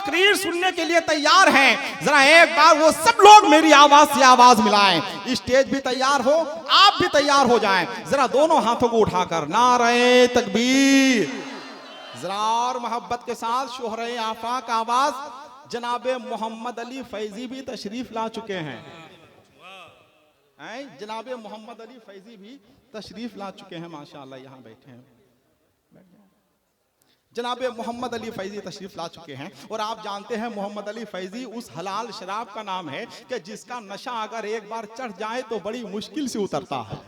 तकरीर सुनने के लिए तैयार हैं, जरा एक बार वो सब लोग मेरी आवाज से आवाज मिलाएं। स्टेज भी तैयार हो, आप भी तैयार हो जाएं। जरा दोनों हाथों को उठाकर नारे तकबीर, जरा और मोहब्बत के साथ शोहरे आफाक आवाज। जनाबे मोहम्मद अली फैजी भी तशरीफ ला चुके हैं। जनाबे मोहम्मद अली फैजी भी तशरीफ ला चुके हैं, माशाअल्लाह यहाँ बैठे हैं। जनाबे मोहम्मद अली फैजी तशरीफ ला चुके हैं। और आप जानते हैं मोहम्मद अली फैजी उस हलाल शराब का नाम है कि जिसका नशा अगर एक बार चढ़ जाए तो बड़ी मुश्किल से उतरता है।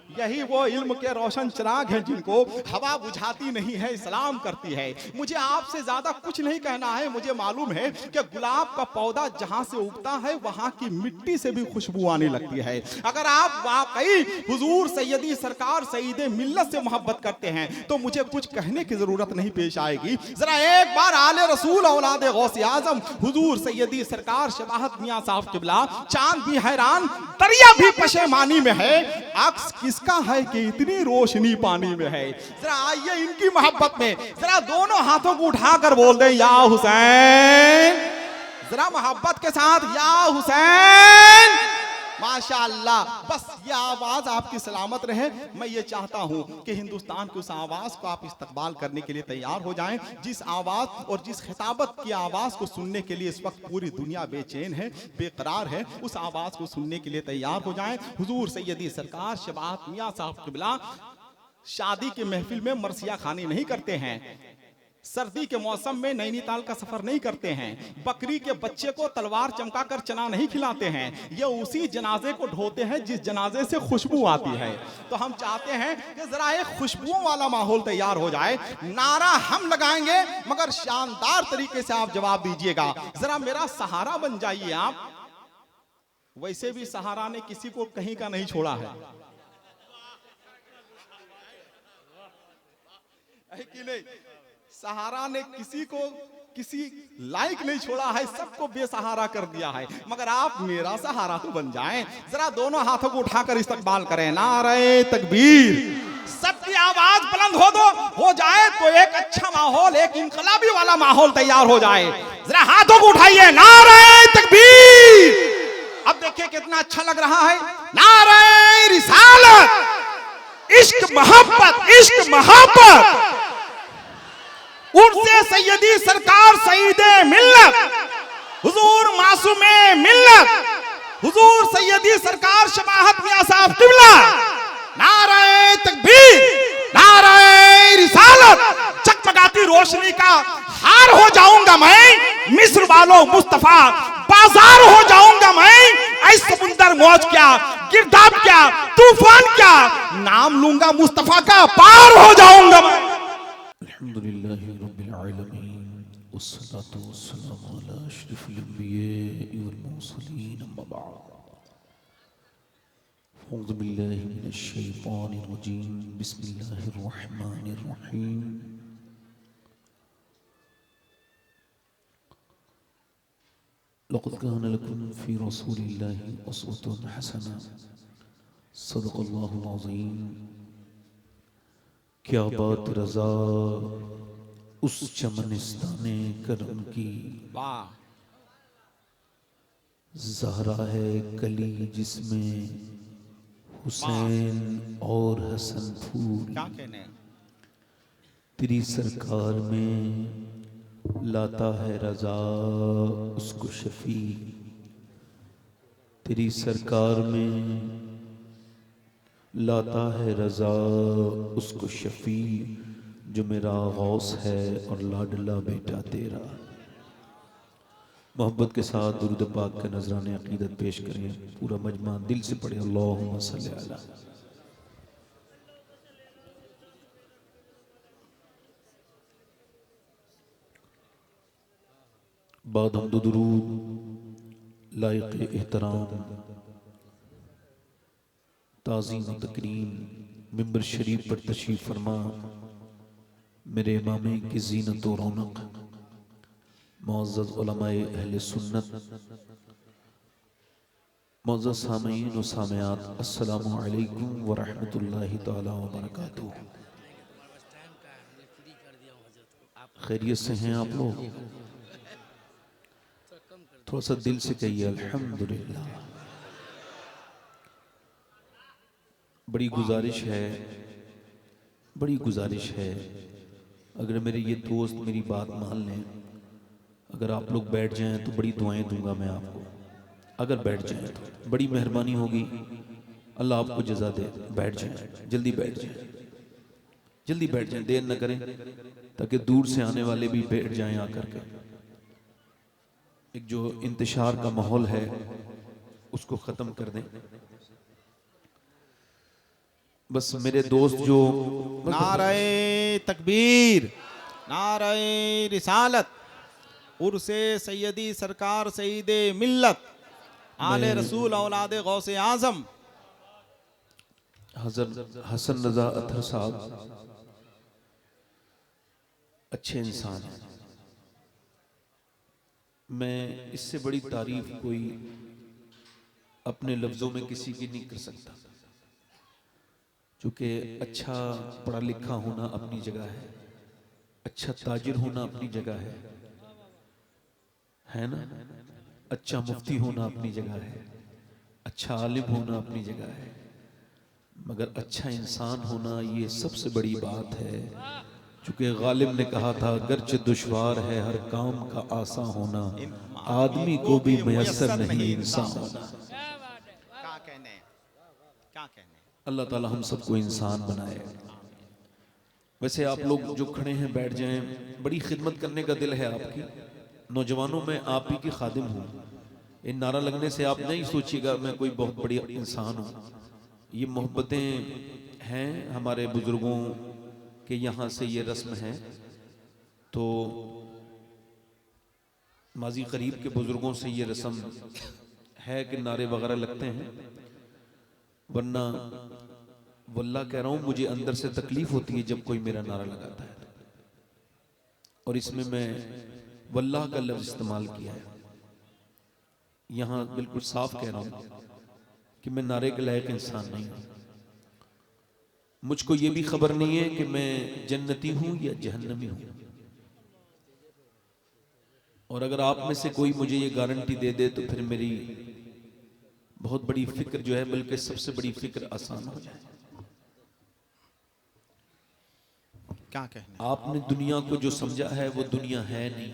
यही वो इल्म के रोशन चिराग हैं जिनको हवा बुझाती नहीं है, सलाम करती है। मुझे आपसे ज्यादा कुछ नहीं कहना है। मुझे मालूम है कि गुलाब का पौधा जहां से उगता है वहां की मिट्टी से भी खुशबू आने लगती है। अगर आप वाकई हुजूर सैयदी सरकार सईदे मिल्लत से मोहब्बत करते हैं तो मुझे कुछ कहने की जरूरत नहीं पेश आएगी। जरा एक बार आले रसूल औलादे गौसे आजम हुजूर सैयदी सरकार शबाहत मियां साहब किबला, चांद भी हैरान दरिया भी पशेमानी में है, अक्स किसका है कि इतनी रोशनी पानी में है। जरा आइए इनकी मोहब्बत में जरा दोनों हाथों को उठाकर बोल दें या हुसैन, जरा मोहब्बत के साथ या हुसैन। माशाअल्लाह, बस ये आवाज आपकी सलामत रहे। मैं ये चाहता हूं कि हिंदुस्तान की उस आवाज को आप इस्तकबाल करने के लिए तैयार हो जाएं, जिस आवाज और जिस खिताबत की आवाज को सुनने के लिए इस वक्त पूरी दुनिया बेचैन है, बेकरार है। उस आवाज को सुनने के लिए तैयार हो जाएं। हुजूर सैयदी सरकार शबाहत मियां साहब किबला शादी के महफिल में मरसिया खानी नहीं करते हैं, सर्दी के मौसम में नैनीताल का सफर नहीं करते हैं, बकरी के बच्चे को तलवार चमकाकर चना नहीं खिलाते हैं। ये उसी जनाजे को ढोते हैं जिस जनाजे से खुशबू आती है। तो हम चाहते हैं कि जरा एक खुशबुओं वाला माहौल तैयार हो जाए। नारा हम लगाएंगे मगर शानदार तरीके से आप जवाब दीजिएगा। जरा मेरा सहारा बन जाइए आप। वैसे भी सहारा ने किसी को कहीं का नहीं छोड़ा है कि नहीं? सहारा ने किसी को किसी लायक नहीं छोड़ा है, सबको बेसहारा कर दिया है। मगर आप मेरा सहारा तो बन जाएं। जरा दोनों हाथों को उठाकर इस्तकबाल करें। नारे तकबीर, सबकी आवाज बुलंद हो जाए तो एक अच्छा माहौल, एक इनकलाबी वाला माहौल तैयार हो जाए। जरा हाथों को उठाइए। नारे तकबीर। अब देखिए कितना अच्छा लग रहा है। नारे रिसालत, इश्क मोहब्बत, इश्क मोहब्बत। उनसे सैयदी सरकार सईदे मिल्लत हुजूर मासूमे मिल्लत हुजूर सैयदी सरकार शबाहत मियां साहब किबला, नारे तकबीर, नारे रिसालत। चकमकाती रोशनी का हार हो जाऊंगा मैं, मिस्र वालों मुस्तफा बाजार हो जाऊंगा मैं। ऐ समुंदर मौज क्या, गिरदाब क्या, तूफान क्या, नाम लूंगा मुस्तफा का, पार हो जाऊंगा मैं। अल्हम्दुलिल्लाहि रब्बिल आलमीन वस्सलातु वस्सलामु अला अशरफिल अंबिया'i वल मुरसलीन अम्मा बअद। अऊज़ु बिल्लाहि मिनश शैतानिर रजीम। बिस्मिल्लाहिर रहमानिर रहीम। लक़द काना लकुम फ़ी रसूलिल्लाहि उसवतुन हसना। सदक़ल्लाहुल अज़ीम। क्या बात रज़ा उस चमनिस्ताने करम की, ज़हरा है कली जिसमें हुसैन और हसन फूल। तेरी सरकार में लाता है रज़ा उसको शफी। तेरी सरकार में लाता है रज़ा उसको शफी, जो मेरा गौस है और लाडला बेटा तेरा। मोहब्बत के साथ दुरूद पाक का नजराने अकीदत पेश करें। पूरा मजमा दिल से पढ़े अल्लाहुम्मा सल्ली अला। बाद हम्द दुरूद लायक एहतराम ताज़ीम व तकरीम मिंबर शरीफ पर तशरीफ फरमा मेरे इमामे की जीनत व रौनक मुअज़्ज़ज़ उलमाए अहले सुन्नत, मुअज़्ज़ज़ सामीईन व सामियात, अस्सलामु अलैकुम व रहमतुल्लाहि तआला व बरकातुहू। खैरियत से हैं आप लोग? थोड़ा सा दिल से कहिए अल्हम्दुलिल्लाह। बड़ी गुजारिश है, अगर मेरे ये दोस्त मेरी बात मान लें, अगर आप लोग बैठ जाएं तो बड़ी दुआएं दूंगा मैं आपको। अगर बैठ जाएं तो बड़ी मेहरबानी होगी, अल्लाह आपको जज़ा दे। बैठ जाएं, जल्दी बैठ जाएं, देर न करें, ताकि दूर से आने वाले भी बैठ जाएं आकर के। एक जो इंतशार का माहौल है उसको ख़त्म कर दें। बस मेरे दोस्त जो नारे तकबीर, नारे रिसालत, उर्से सैयदी सरकार सईदे मिल्लत, आले रसूल औलादे गौसे आजम हज़रत हसन रज़ा अतहर साहब अच्छे इंसान हैं। मैं इससे बड़ी तारीफ कोई अपने लफ्ज़ों में किसी की नहीं कर सकता, क्योंकि अच्छा पढ़ा लिखा होना अपनी जगह है, अच्छा ताजिर होना अपनी जगह है ना, अच्छा मुफ्ती होना अपनी जगह है, अच्छा आलिम होना अपनी जगह है, मगर अच्छा इंसान होना ये सबसे बड़ी बात है। क्योंकि गालिब ने कहा था, गर्चे दुश्वार है हर काम का आसा होना, आदमी को भी मयस्सर नहीं इंसान होना। क्या कहने। अल्लाह ताला हम सबको इंसान बनाए। वैसे आप लोग जो खड़े हैं बैठ जाएं, बड़ी खिदमत करने का दिल है आपकी। नौजवानों में आप ही की खादिम हूँ। इन नारा लगने से आप नहीं सोचिएगा मैं कोई बहुत बड़ी इंसान हूँ। ये मोहब्बतें हैं हमारे बुजुर्गों के, यहाँ से ये रस्म है। तो माजी करीब के बुजुर्गों से ये रस्म है कि नारे वगैरह लगते हैं, वरना वल्लाह कह रहा हूँ मुझे अंदर से तकलीफ होती है जब कोई मेरा नारा लगाता है। और इसमें मैं वल्लाह का लफ्ज इस्तेमाल किया है। यहाँ बिल्कुल साफ कह रहा हूँ कि मैं नारे के लायक इंसान नहीं हूँ। मुझको ये भी खबर नहीं है कि मैं जन्नती हूँ या जहन्नमी हूँ। और अगर आप में से कोई मुझे ये गारंटी दे दे तो फिर मेरी बहुत बड़ी फिक्र जो है, बल्कि सबसे बड़ी फिक्र आसान हो जाए। क्या कहने। आपने दुनिया को जो समझा है वो दुनिया है नहीं।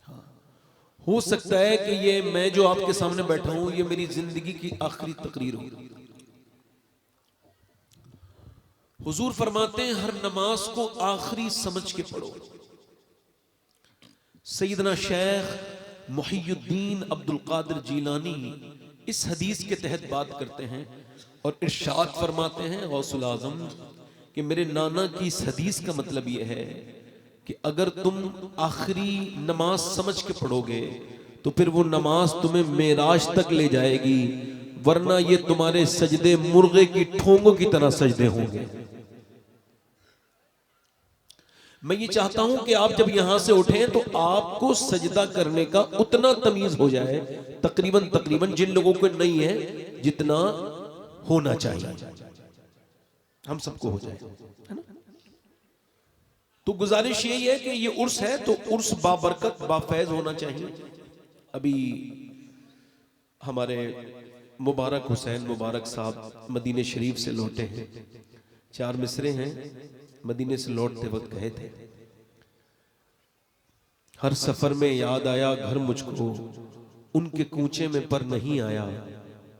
हाँ, हो सकता है कि ये मैं जो आपके सामने बैठा हूं ये मेरी जिंदगी की आखिरी तकरीर हो। हुजूर फरमाते हैं हर नमाज को आखिरी समझ के पढ़ो। सैयदना शेख मुहियुद्दीन अब्दुल कादिर जीलानी इस हदीस के तहत बात करते हैं और इरशाद फरमाते हैं गौसुल आजम कि मेरे नाना की इस हदीस का मतलब यह है कि अगर तुम आखिरी नमाज समझ के पढ़ोगे तो फिर वो नमाज तुम्हें मेराज तक ले जाएगी, वरना ये तुम्हारे सजदे मुर्गे की ठोंगों की तरह सजदे होंगे। मैं ये चाहता हूं कि आप जब यहां से उठें तो आपको सजदा करने का उतना तमीज हो जाए, तकरीबन जिन लोगों को नहीं है जितना होना चाहिए, हम सबको हो जाए, है ना। तो गुजारिश यही है कि ये उर्स है तो उर्स बाबरकत बाफैज होना चाहिए। अभी हमारे मुबारक हुसैन मुबारक साहब मदीने शरीफ से लौटे हैं। 4 मिसरे हैं, मदीने से लौटते वक्त कहे थे, हर सफर में याद आया घर मुझको, उनके कूचे में पर नहीं आया,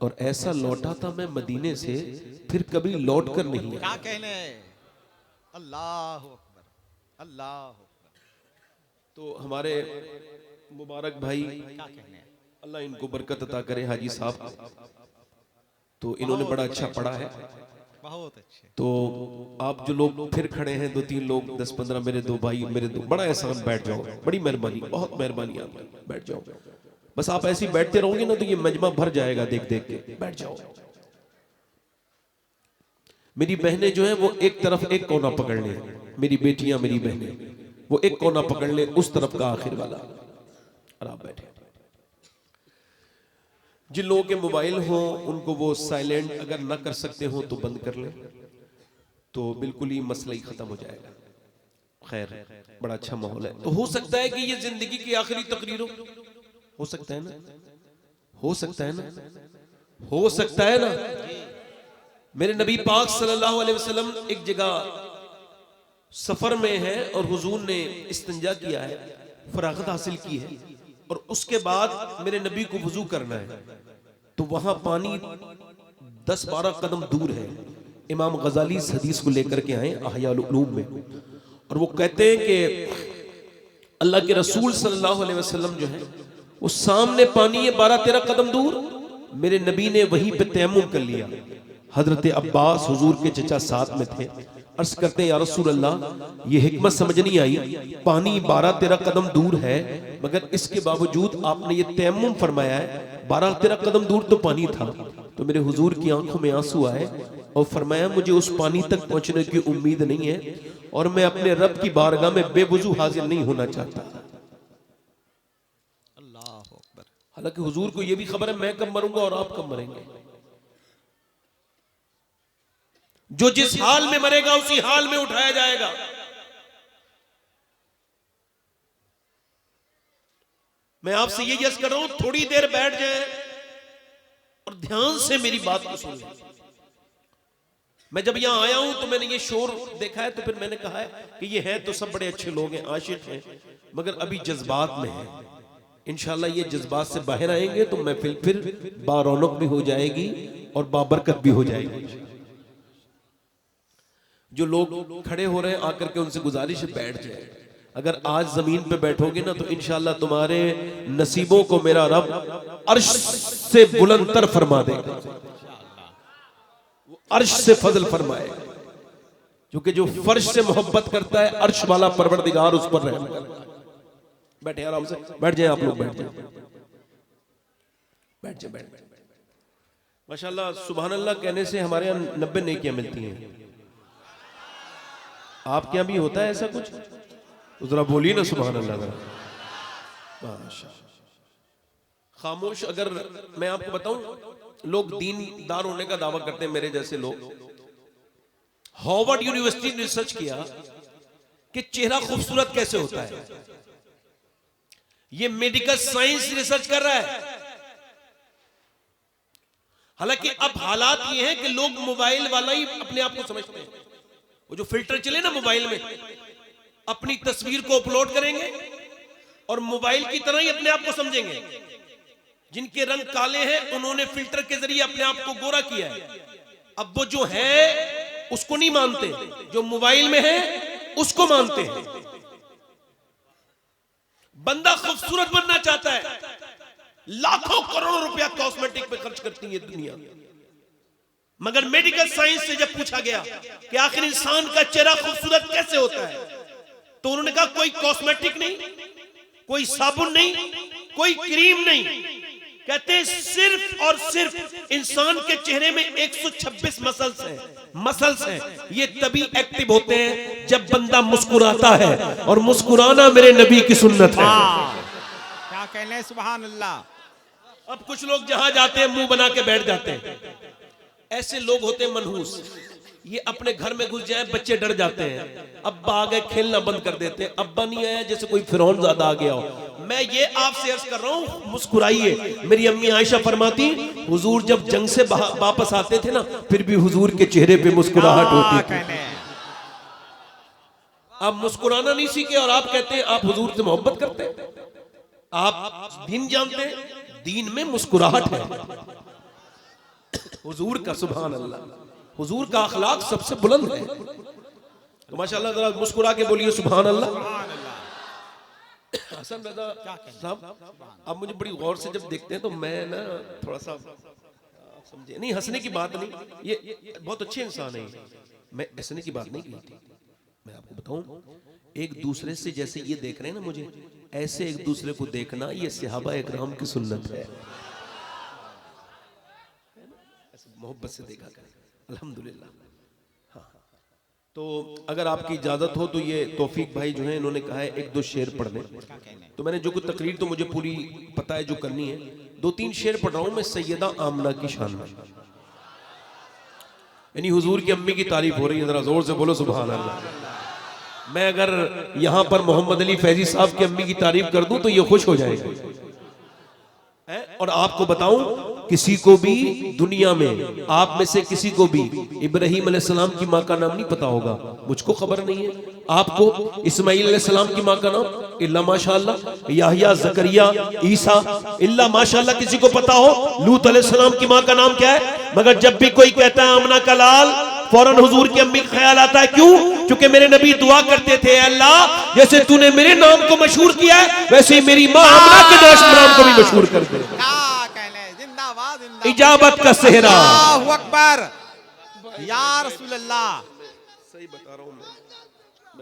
और ऐसा लौटा था मैं मदीने से फिर कभी लौट कर नहीं आया। क्या कहने। अल्लाह अकबर, अल्लाह अकबर। तो हमारे मुबारक भाई, क्या कहने। अल्लाह इनको बरकत अता करे, हाजी साहब तो इन्होंने बड़ा अच्छा पढ़ा है, बहुत अच्छे। तो आप जो लोग फिर खड़े हैं 2-3 लोग 10-15 मेरे 2 भाई, मेरे 2 बड़ा एहसान, बैठ जाओ, बड़ी मेहरबानी, बहुत मेहरबानी आपकी, बैठ जाओ। बस आप ऐसे ही बैठते रहोगे ना तो ये मजमा भर जाएगा देख देख के, बैठ जाओ। मेरी बहनें जो हैं वो एक तरफ एक कोना पकड़ ले, मेरी बेटियां मेरी बहनें वो एक कोना पकड़ ले उस तरफ का आखिर वाला, और आप बैठे। जिन लोगों के मोबाइल हो उनको वो साइलेंट अगर ना कर सकते हो तो बंद कर ले, तो बिल्कुल ही मसला ही खत्म हो जाएगा। खैर बड़ा अच्छा माहौल है। तो हो सकता है कि ये जिंदगी की आखिरी तकरीर हो सकता है ना, हो सकता है ना, हो सकता है ना। मेरे नबी पाक सल्लल्लाहु अलैहि वसल्लम एक जगह सफर में है और हुजूर ने इस्तिंजा किया है, फरागत हासिल की है, और उसके बाद मेरे नबी को वुजू करना है, तो वहां पानी 10-12 कदम दूर है। इमाम गजाली इस हदीस को लेकर के आए अहयाउल उलूम में, और वो कहते हैं कि अल्लाह के रसूल सल्लल्लाहु अलैहि वसल्लम जो है वो सामने पानी है 12-13 कदम दूर, मेरे नबी ने वहीं पे तयम्मुम कर लिया। हजरत अब्बास हुजूर के चचा साथ में थे, अर्ज करते हैं या रसूल अल्लाह ये हिकमत समझ नहीं आई, पानी 12-13 कदम दूर है मगर इसके बावजूद आपने ये तयम्मुम फरमाया है, 12-13 कदम दूर तो पानी था। तो मेरे हुजूर की आंखों में आंसू आए और फरमाया मुझे उस पानी तक पहुंचने की उम्मीद नहीं है और मैं अपने रब की बारगाह में बेवुजू हाजिर नहीं होना चाहता। अल्लाह अकबर। हालांकि हुजूर को यह भी खबर है मैं कब मरूंगा और आप कब मरेंगे। जो जिस हाल में मरेगा उसी हाल में उठाया जाएगा। मैं आपसे ये यस कर रहा हूं, थोड़ी देर बैठ जाए और ध्यान से मेरी बात को सुन लें। मैं जब यहां आया हूं तो मैंने ये शोर देखा है, तो फिर मैंने कहा है कि ये हैं तो सब बड़े अच्छे लोग हैं, आशिक हैं, मगर अभी जज्बात में हैं। इंशाल्लाह ये जज्बात से बाहर आएंगे तो महफिल फिर बारौनक भी हो जाएगी और बाबरकत भी हो जाएगी। जो लोग खड़े हो रहे हैं आकर के उनसे गुजारिश है बैठ जाए। अगर आज जमीन पे बैठोगे ना तो इंशाल्लाह तुम्हारे नसीबों को मेरा रब अर्श से बुलंदतर फरमा देगा, अर्श से फजल फरमाए, क्योंकि जो फर्श से मोहब्बत करता है अर्श वाला परवरदिगार उस पर रहम करता है। बैठे आराम से, बैठ जाए आप लोग, बैठ जाए, बैठ जाए, बैठ जाए। माशाल्लाह सुभान अल्लाह कहने से हमारे यहाँ 90 नेकियां मिलती हैं। आपके यहाँ भी होता है ऐसा कुछ? तो जरा बोलिए ना सुभान अल्लाह। खामोश, अगर मैं आपको बताऊं, लोग दीनदार होने का दावा करते हैं, मेरे जैसे लोग। हार्वर्ड यूनिवर्सिटी ने रिसर्च किया कि चेहरा खूबसूरत कैसे होता है। ये मेडिकल साइंस रिसर्च कर रहा है। हालांकि अब हालात ये हैं कि लोग मोबाइल वाला ही अपने आप को समझते हैं। वो जो फिल्टर चले ना मोबाइल में, अपनी तस्वीर को अपलोड करेंगे और मोबाइल की तरह ही अपने आप को समझेंगे। जिनके रंग काले हैं उन्होंने फिल्टर के जरिए अपने आप को गोरा किया है। अब वो जो है उसको नहीं मानते, जो मोबाइल में है उसको मानते हैं। बंदा खूबसूरत बनना चाहता है, लाखों करोड़ों रुपया कॉस्मेटिक पे खर्च करती है दुनिया। मगर मेडिकल साइंस से जब पूछा गया कि आखिर इंसान का चेहरा खूबसूरत कैसे होता है, तो उन्होंने कहा कोई कॉस्मेटिक नहीं, कोई साबुन नहीं, कोई क्रीम नहीं। कहते हैं सिर्फ और सिर्फ इंसान के चेहरे में 126 मसल्स हैं। ये तभी एक्टिव होते हैं जब बंदा मुस्कुराता है, और मुस्कुराना मेरे नबी की सुन्नत है। क्या कहने सुभान अल्लाह। अब कुछ लोग जहां जाते हैं मुंह बना के बैठ जाते हैं। ऐसे लोग होते हैं मनहूस, ये अपने घर में घुस जाए, बच्चे डर जाते हैं, अब्बा आ गए खेलना बंद कर देते हैं। अब्बा नहीं आया जैसे कोई फिरौन ज़्यादा आ गया हो। मैं ये आपसे अर्ज कर रहा हूं, मुस्कुराइए। मेरी अम्मी आयशा फरमाती, हुजूर जब जंग से वापस आते थे ना, फिर भी हुजूर के चेहरे पे मुस्कुराहट होती थी। आप मुस्कुराना नहीं सीखे और आप कहते हैं आप हुजूर से मोहब्बत करते हैं। आप दीन जानते हैं, दीन में मुस्कुराहट है हुजूर का। सुभान अल्लाह, हुजूर का अखलाक सबसे बुलंद है। तो माशाल्लाह जरा मुस्कुरा के बोलिए सुभान अल्लाह। हसन रजा साहब, आप मुझे बड़ी गौर से जब देखते हैं तो मैं ना थोड़ा सा समझे नहीं, हंसने की बात नहीं, ये बहुत अच्छे इंसान है, मैं हंसने की बात नहीं की थी। मैं आपको बताऊं, एक दूसरे से जैसे ये देख रहे हैं ना मुझे, ऐसे एक दूसरे को देखना ये सहाबा इकराम की सुन्नत है। मोहब्बत से देखा करें, अल्हम्दुलिल्लाह। हाँ, तो अगर आपकी इजाजत हो तो ये तौफीक भाई जो है इन्होंने कहा है 1-2 शेर पढ़ने। तो मैंने जो कुछ तकरीर तो मुझे पूरी पता है जो करनी है, 2-3 शेर पढ़ रहा हूं मैं सैयदा आमना की शान में, यानी हुजूर की अम्मी की तारीफ हो रही है। जरा जोर से बोलो सुभान अल्लाह। मैं अगर यहां पर मोहम्मद अली फैजी साहब की अम्मी की तारीफ कर दूं तो ये खुश हो जाएगा है? और आपको बताऊं, किसी को भी दुनिया में, आप में से किसी को भी इब्राहीम अलैहिस्सलाम की मां का नाम नहीं पता होगा, मुझको खबर नहीं है। आपको इस्माईल अलैहिस्सलाम की मां का नाम इल्ला माशाअल्लाह, याहिया, जकरिया, ईसा, इल्ला माशाअल्लाह किसी को पता हो। लूत अलैहिस्सलाम की मां का नाम क्या है? मगर जब भी कोई कहता है आमना का लाल, फौरन हुजूर की अम्मी का ख्याल आता है। क्यों? क्योंकि मेरे नबी दुआ करते थे, अल्लाह जैसे तूने मेरे नाम को मशहूर किया है वैसे ही मेरी मां आमना के नाम को भी मशहूर कर दे। क्या कहने, जिंदाबाद जिंदाबाद, इजाबत का सेहरा। अल्लाहु अकबर, या रसूल अल्लाह, सही बता रहा हूं मैं,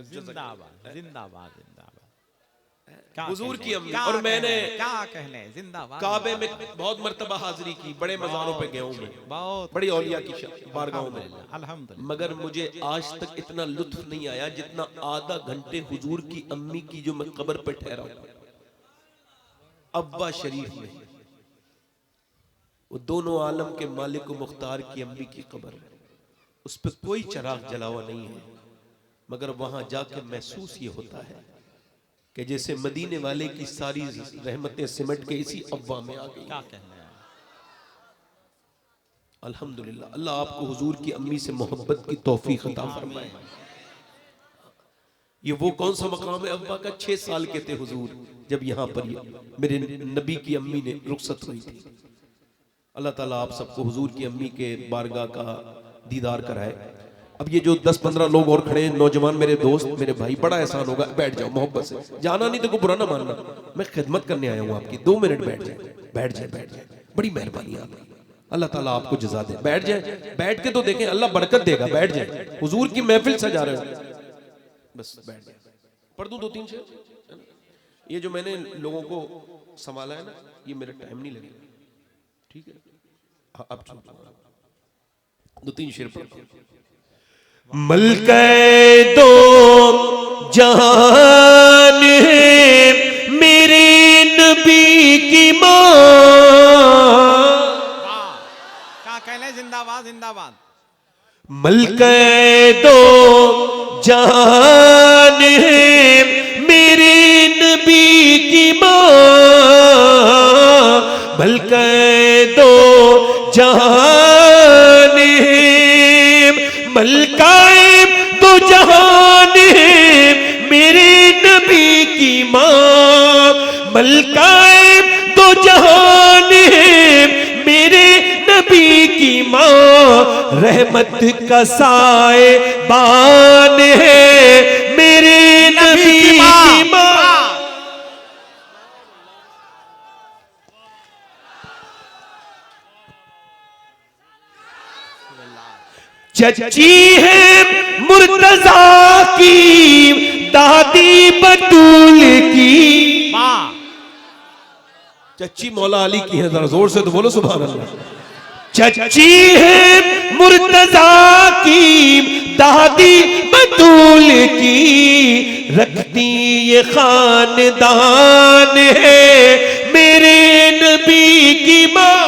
जिंदाबाद जिंदाबाद जिंदाबाद। हुजूर की अम्मी। और मैंने क्या कहने, जिंदाबाद। काबे में बहुत मर्तबा हाजिरी की, बड़े मज़ारों पे गया हूं मैं, बहुत बड़ी औलिया की बारगाहों में, अल्हम्दुलिल्लाह। मगर मुझे आज तक इतना लुत्फ नहीं आया जितना आधा घंटे हुजूर की अम्मी की जो मैं कब्र पे ठहरा हूं, अब्बा शरीफ में, वो दोनों आलम के मालिक व मुख्तार की अम्मी की कब्र, उस पर कोई चराग जला हुआ नहीं है, मगर वहां जाके महसूस ये होता है कि जैसे मदीने वाले की सारी रहमतें सिमट के इसी अब्बा में आ गई। क्या कहने, अल्हम्दुलिल्लाह। अल्लाह आपको हुजूर की अम्मी से मोहब्बत की तौफीक अता फरमाए। ये वो कौन सा मकाम है अब्बा का? 6 साल के थे हुजूर जब यहाँ पर ये मेरे नबी की अम्मी ने रुखसत हुई थी। अल्लाह ताला आप सबको हुजूर की अम्मी के बारगाह का दीदार कराए। अब ये जो 10-15 लोग और खड़े हैं, नौजवान मेरे दोस्त, मेरे भाई, बड़ा एहसान होगा, बैठ जाओ मोहब्बत से, जाना नहीं तो कोई बुरा ना मानना, मैं खिदमत करने आया हूँ आपकी। 2 मिनट बैठ जाए, बैठ जाए, बैठ जाए, बड़ी मेहरबानी आपकी, अल्लाह ताला आपको जज़ा दे। बैठ जाए, बैठ के तो देखें, अल्लाह बरकत देगा। बैठ जाए, हुजूर की महफिल सजा रहे हो, बस बैठ जाए। पढ़ दूं 2-3 शेर? ये जो मैंने लोगों को संभाला है ना, ये मेरा टाइम नहीं लगेगा, ठीक है? अब 2-3 शेर पढ़। मलके दो जहान है मेरे नबी की मां। क्या कहने, जिंदाबाद जिंदाबाद। मलके दो जहान है मेरे नबी की मां। मलके दो जहान है, मलकाए दो जहान है मेरे नबी की मां। मलकाए दो जहान है मेरे नबी की मां। रहमत का साए बान है मेरे नबी की मां। चची है मुर्तजा की, दादी बतूल की। चची मौला अली की है, जरा जोर से तो बोलो सुभान अल्लाह। चची है मुर्तजा की, दादी बतूल की। रखती ये खानदान है मेरे नबी की मां।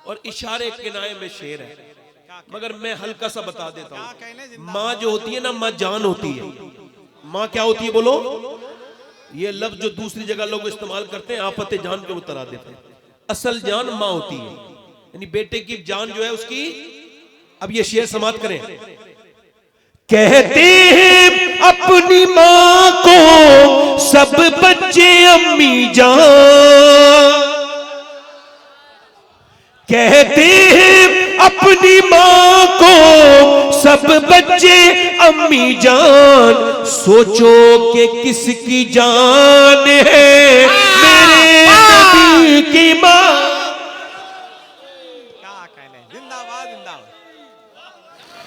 और इशारे किनाए में शेर है, मगर मैं हल्का सा बता देता हूं। माँ जो होती है ना, माँ जान होती है। माँ क्या होती है बोलो? ये लफ्ज जो दूसरी जगह लोग इस्तेमाल करते हैं, आफत जान के उतरा देते हैं। असल जान माँ होती है, यानी बेटे की जान जो है उसकी। अब ये शेर समाप्त करें। कहते हैं अपनी माँ को सब बच्चे अम्मी जान। कहते हैं अपनी माँ को सब बच्चे अम्मी जान। सोचो कि किसकी जान है मेरे नबी की माँ। क्या कहने, जिंदाबाद जिंदाबाद,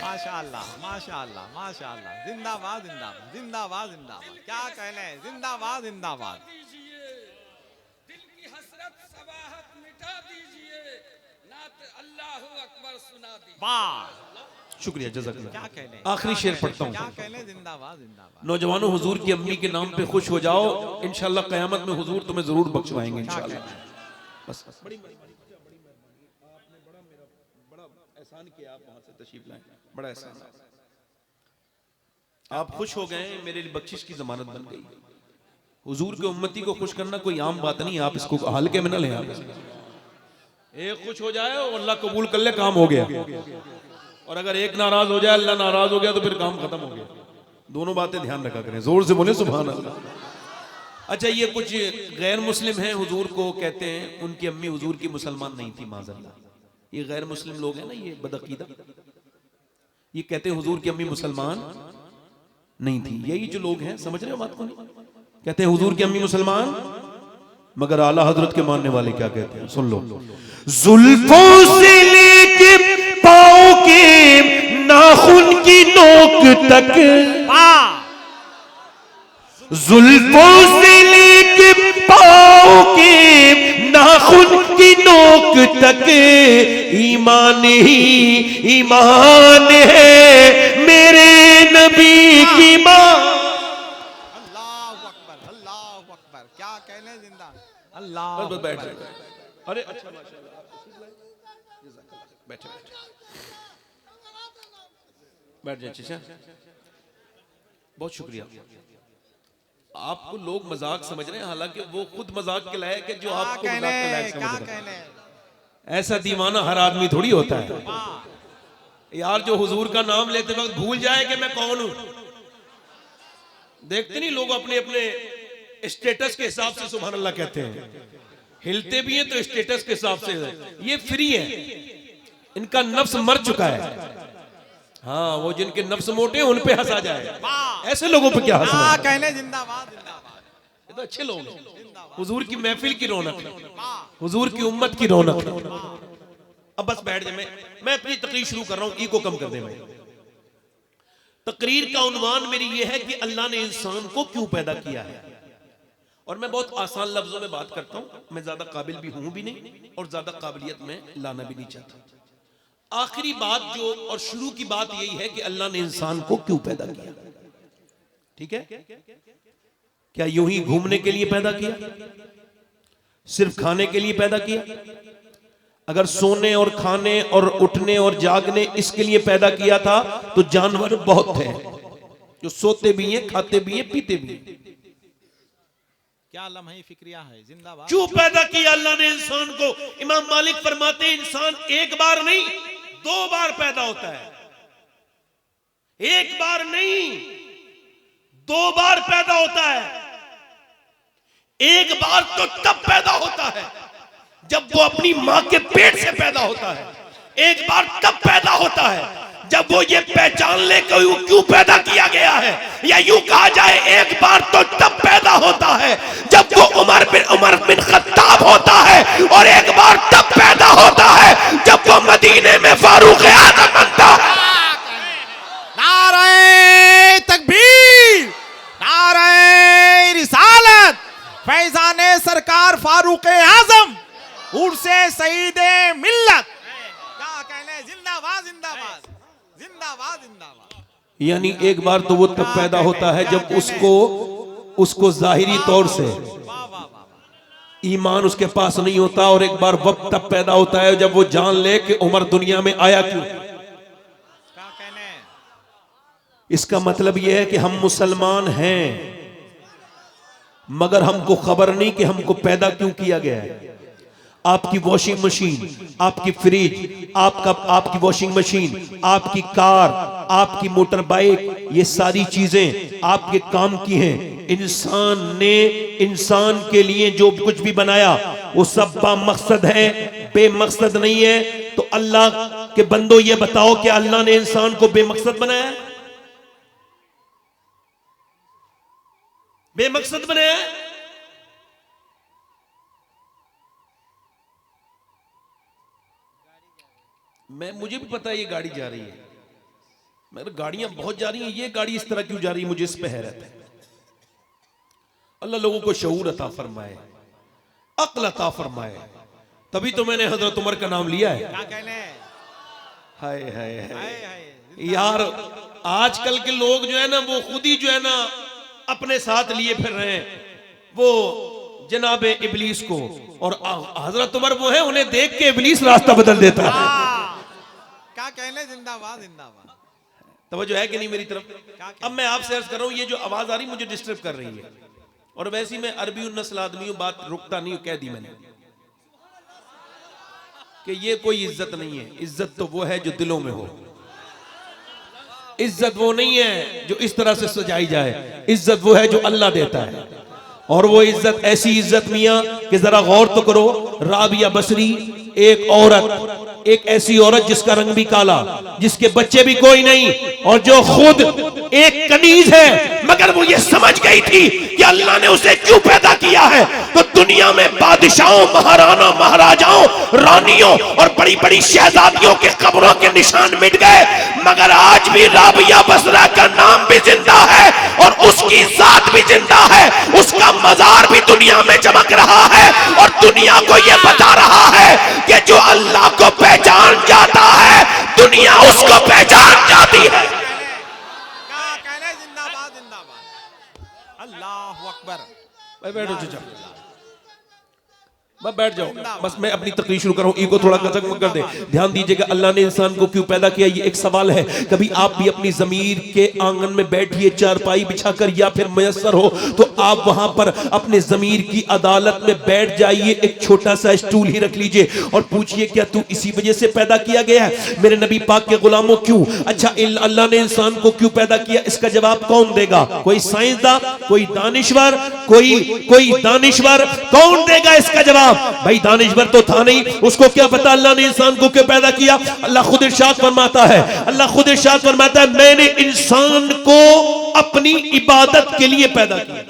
माशाअल्लाह माशाअल्लाह माशाअल्लाह, जिंदाबाद जिंदाबाद जिंदाबाद जिंदाबाद। क्या कहने, जिंदाबाद जिंदाबाद। दिल की हसरत सबाहत मिटा दीजिए, नात अल्लाहु अकबर सुना दीजिए। वाह, शुक्रिया, जज़ाकल्लाह। क्या कहने, आखिरी शेर पढ़ता क्या हूँ। कहने, जिंदाबाद जिंदाबाद। नौजवानों, हुजूर की अम्मी के नाम पे खुश हो जाओ, इंशाल्लाह क़यामत में हुजूर तुम्हें जरूर बख्शवाएंगे इंशाल्लाह। बस बड़ी आपने बड़ा एहसान किया, आप वहां से तशरीफ लाए, बड़ा एहसान। आप खुश हो गए, मेरे लिए बख्शिश की जमानत बन गई। हुजूर के उम्मती को खुश करना कोई आम बात नहीं, आप इसको हल्के में ना लें। आप एक खुश हो जाए और अल्लाह कबूल कर ले, काम हो गया। और अगर एक नाराज हो जाए, अल्लाह नाराज हो गया, तो फिर काम खत्म हो गया। दोनों बातें ध्यान रखा करें, जोर से बोले सुभान अल्लाह। अच्छा, ये कुछ गैर मुस्लिम हैं, हुजूर को कहते हैं उनकी अम्मी हुजूर की मुसलमान नहीं थी, माज़अल्लाह। ये गैर मुस्लिम लोग हैं ना, ये बदअकीदा, ये कहते हैं हुजूर की अम्मी मुसलमान नहीं थी। यही जो लोग हैं, समझ रहे हो बात को? नहीं कहते हैं हुजूर की अम्मी मुसलमान, मगर आला हजरत के मानने वाले क्या कहते हैं, सुन लो। जुल्फों से लेके पाँव के नाखून की नोक तक, जुल्फों से लेके पाँव के नाखून की नोक तक, ईमान ही ईमान है मेरे नबी की माँ। अल्लाहु अकबर, अल्लाहु अकबर, क्या कहने जिंदा। अल्लाह, बस बैठ जाए। अरे अच्छा, माशाल्लाह, बैठे बैठे बैठ जाए। अच्छा, बहुत शुक्रिया। आपको लोग मजाक समझ रहे हैं, हालांकि वो खुद मजाक के लायक है जो आपको मजाक के लायक समझ रहे हैं। ऐसा दीवाना हर आदमी थोड़ी होता है यार, जो हुजूर का नाम लेते वक्त भूल जाए कि मैं कौन हूं। देखते नहीं लोग अपने अपने स्टेटस के हिसाब से सुभान अल्लाह कहते हैं, हिलते भी हैं तो स्टेटस के हिसाब से। ये फ्री है, इनका नफ्स मर चुका है। हाँ, वो जिनके नफ्स मोटे हैं उन पे हंसा जाए, ऐसे लोगों पे क्या हंसना है? कहने जिंदाबाद, जिंदाबाद। ये तो अच्छे लोग हैं, हुजूर की महफिल की रौनक है, हुजूर की उम्मत की रौनक है। अब बस बैठ जाए, मैं अपनी तकरीर शुरू कर रहा हूं, ईगो कम कर दे। मैं तकरीर का उन्वान मेरी ये है कि अल्लाह ने इंसान को क्यों पैदा किया है। और मैं बहुत आसान लफ्जों में बात करता हूं, मैं ज्यादा काबिल भी हूं भी नहीं और ज्यादा काबिलियत में लाना भी नहीं चाहता। आखिरी बात जो और शुरू की बात यही है कि अल्लाह ने इंसान को क्यों पैदा किया। ठीक है, क्या यूं ही घूमने के लिए पैदा किया, सिर्फ खाने के लिए पैदा किया? अगर सोने और खाने और उठने और जागने इसके लिए पैदा किया था तो जानवर बहुत थे जो सोते भी हैं, खाते भी हैं, पीते भी हैं। क्या लम्हे फिक्रिया है, जिंदाबाद। क्यों पैदा किया अल्लाह ने इंसान को? इमाम मालिक फरमाते हैं इंसान एक बार नहीं 2 बार पैदा होता है। एक बार नहीं 2 बार पैदा होता है। एक बार तो तब पैदा होता है जब वो अपनी मां के पेट से पैदा होता है। एक बार तब पैदा होता है जब वो ये पहचान ले कि वो क्यों पैदा किया गया है। या यूं कहा जाए एक बार तो तब पैदा होता है जब वो उमर बिन खत्ताब होता है, और एक बार तब पैदा होता है जब वो मदीने में फारूक आज़म बनता है। नारे तकबीर, नारे रिसालत, फैजाने सरकार फारूक आजम, उर्से सईदे मिल्लत। क्या कहने, जिंदाबाद, जिंदाबाद, जिंदाबाद, जिंदाबाद। यानी एक बार तो वो तब पैदा होता है जब उसको जाहिरी तौर से ईमान उसके पास नहीं होता, और एक बार वक्त तब पैदा होता है जब वो जान ले कि उमर दुनिया में आया क्यों। क्या कहने, इसका मतलब यह है कि हम मुसलमान हैं मगर हमको खबर नहीं कि हमको पैदा क्यों किया गया है। आपकी वॉशिंग मशीन, आपकी फ्रिज, आपकी वॉशिंग मशीन, आपकी कार, आपकी मोटर बाइक, ये सारी चीजें आपके काम की हैं। इंसान ने इंसान के लिए जो कुछ भी बनाया वो सब बामकसद है, बेमकसद नहीं है। तो अल्लाह के बंदो ये बताओ कि अल्लाह ने इंसान को बेमकसद बनाया है? बेमकसद बनाया है? मुझे भी पता है ये गाड़ी जा रही है, मगर गाड़ियां बहुत जा रही हैं, ये गाड़ी इस तरह क्यों जा रही है मुझे इस पे हैरत है। अल्लाह लोगों को शऊर अता फरमाए, अक्ल अता फरमाए, तभी तो मैंने हजरत उमर का नाम लिया है। क्या कहने, हाय हाय हाय हाय हाय। यार, आजकल के लोग जो है ना वो खुद ही जो है ना अपने साथ लिए फिर रहे हैं वो जनाबे इबलीस को, और हजरत उमर वो है उन्हें देख के इबलीस रास्ता बदल देता है। क्या कहने, जिंदाबाद, जिंदाबाद। तवज्जो है कि नहीं मेरी तरफ? अब मैं आपसे अर्ज कर रहा हूं, ये जो आवाज आ रही मुझे डिस्टर्ब कर रही है, और वैसे ही मैं अरबी नस्ल आदमी हूं, बात रुकता नहीं हूं, कह दी मैंने कि ये कोई इज्जत नहीं है। इज्जत तो वो है जो दिलों में हो। इज्जत वो नहीं है जो इस तरह से सजाई जाए, इज्जत वो है जो अल्लाह देता है। और वो इज्जत ऐसी इज्जत मियां कि जरा गौर तो करो, राबिया बसरी एक औरत, एक ऐसी औरत जिसका रंग भी काला, जिसके बच्चे भी कोई नहीं, और जो खुद एक कनीज है, मगर वो ये समझ गई थी कि अल्लाह ने उसे क्यों पैदा किया है। तो दुनिया में बादशाहों, महाराना, महाराजाओं, रानियों और बड़ी बड़ी शहजादियों के कब्रों के निशान मिट गए, मगर आज भी राबिया बसरा का नाम भी जिंदा है और उसकी जात भी जिंदा है। उसका मजार भी दुनिया में चमक रहा है और दुनिया को यह बता रहा है कि जो अल्लाह को पहचान जाता है, दुनिया उसको पहचान जाती है। जिंदाबाद जिंदाबाद, अल्लाह अकबर। बैठो चाचा, बस बैठ जाओ, बस मैं अपनी तकरीर शुरू कर रहा हूं, ईगो थोड़ा कचक मत कर दे। ध्यान दीजिएगा, अल्लाह ने इंसान को क्यों पैदा किया, ये एक सवाल है। कभी आप भी अपनी जमीर के आंगन में बैठिए, चारपाई बिछाकर, या फिर मयसर हो तो आप वहां पर अपने जमीर की अदालत में बैठ जाइए, एक छोटा सा स्टूल ही रख लीजिए और पूछिए क्या तू इसी वजह से पैदा किया गया है? मेरे नबी पाक के गुलामों, क्यों? अच्छा, अल्लाह ने इंसान को क्यों पैदा किया, इसका जवाब कौन देगा? कोई साइंसदान, कोई दानिश्वर, कोई दानिश्वर कौन देगा इसका जवाब? भाई दानिश्वर तो था नहीं, उसको क्या पता अल्लाह ने इंसान को क्यों पैदा किया? अल्लाह खुद इरशाद फरमाता है, अल्लाह खुद इरशाद फरमाता है, मैंने इंसान को अपनी इबादत के लिए पैदा किया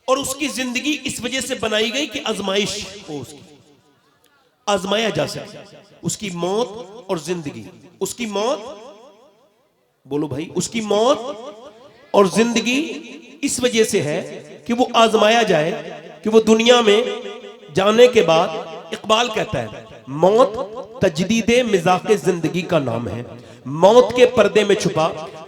और उसकी जिंदगी इस वजह से बनाई गई कि आजमाइश हो, उसकी आजमाया जा सके। उसकी मौत और जिंदगी, उसकी मौत, बोलो भाई, उसकी मौत और जिंदगी इस वजह से है कि वो आजमाया जाए, कि वो दुनिया में जाने के बाद, इकबाल कहता है, मौत तजदीदे मिजाक जिंदगी का नाम है, मौत के पर्दे में छुपा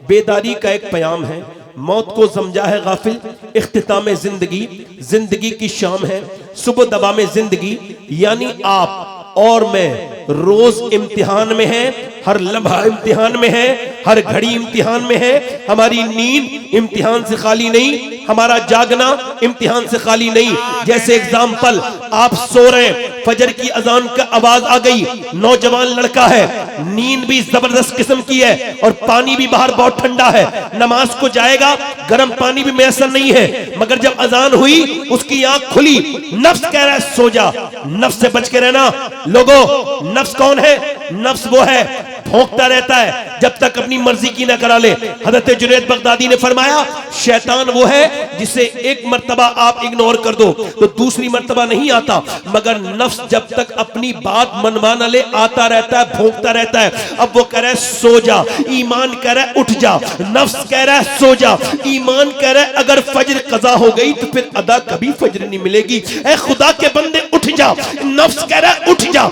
बेदारी का एक प्याम है, मौत को समझा है गाफिल इख्तिताम जिंदगी, जिंदगी की शाम है सुबह दबा में जिंदगी, यानी आप और मैं रोज इम्तिहान में है, हर लम्हा इम्तिहान में है, हर घड़ी इम्तिहान में है। हमारी नींद इम्तिहान से खाली नहीं, हमारा जागना इम्तिहान से खाली नहीं। जैसे एग्जाम्पल, आप सो रहे हैं, फजर की अजान का आवाज आ गई, नौजवान लड़का है, नींद भी जबरदस्त किस्म की है और पानी भी बाहर बहुत ठंडा है, नमाज को जाएगा, गर्म पानी भी मैसर नहीं है, मगर जब अजान हुई उसकी आंख खुली, नफ्स कह रहा है सो जा, नफ्स से बच के रहना। लोगों, नफ्स कौन है? नफ्स वो है भौंकता रहता है जब तक अपनी मर्जी की ना करा ले। हजरत जुनैद बगदादी ने फरमाया, शैतान वो है जिसे एक मर्तबा आप इग्नोर कर दो तो दूसरी मर्तबा नहीं आता, मगर नफ्स जब तक अपनी बात मनवा न ले आता रहता है, भौंकता रहता है। अब वो कह रहा है सो जा, ईमान कह रहा है उठ जा, नफ्स कह रहा है सो जा, ईमान कह रहा है अगर फजर कज़ा हो गई तो फिर अदा कभी फजर नहीं मिलेगी, ऐ खुदा के बंदे उठ जा। नफ्स कह रहा है उठ जा,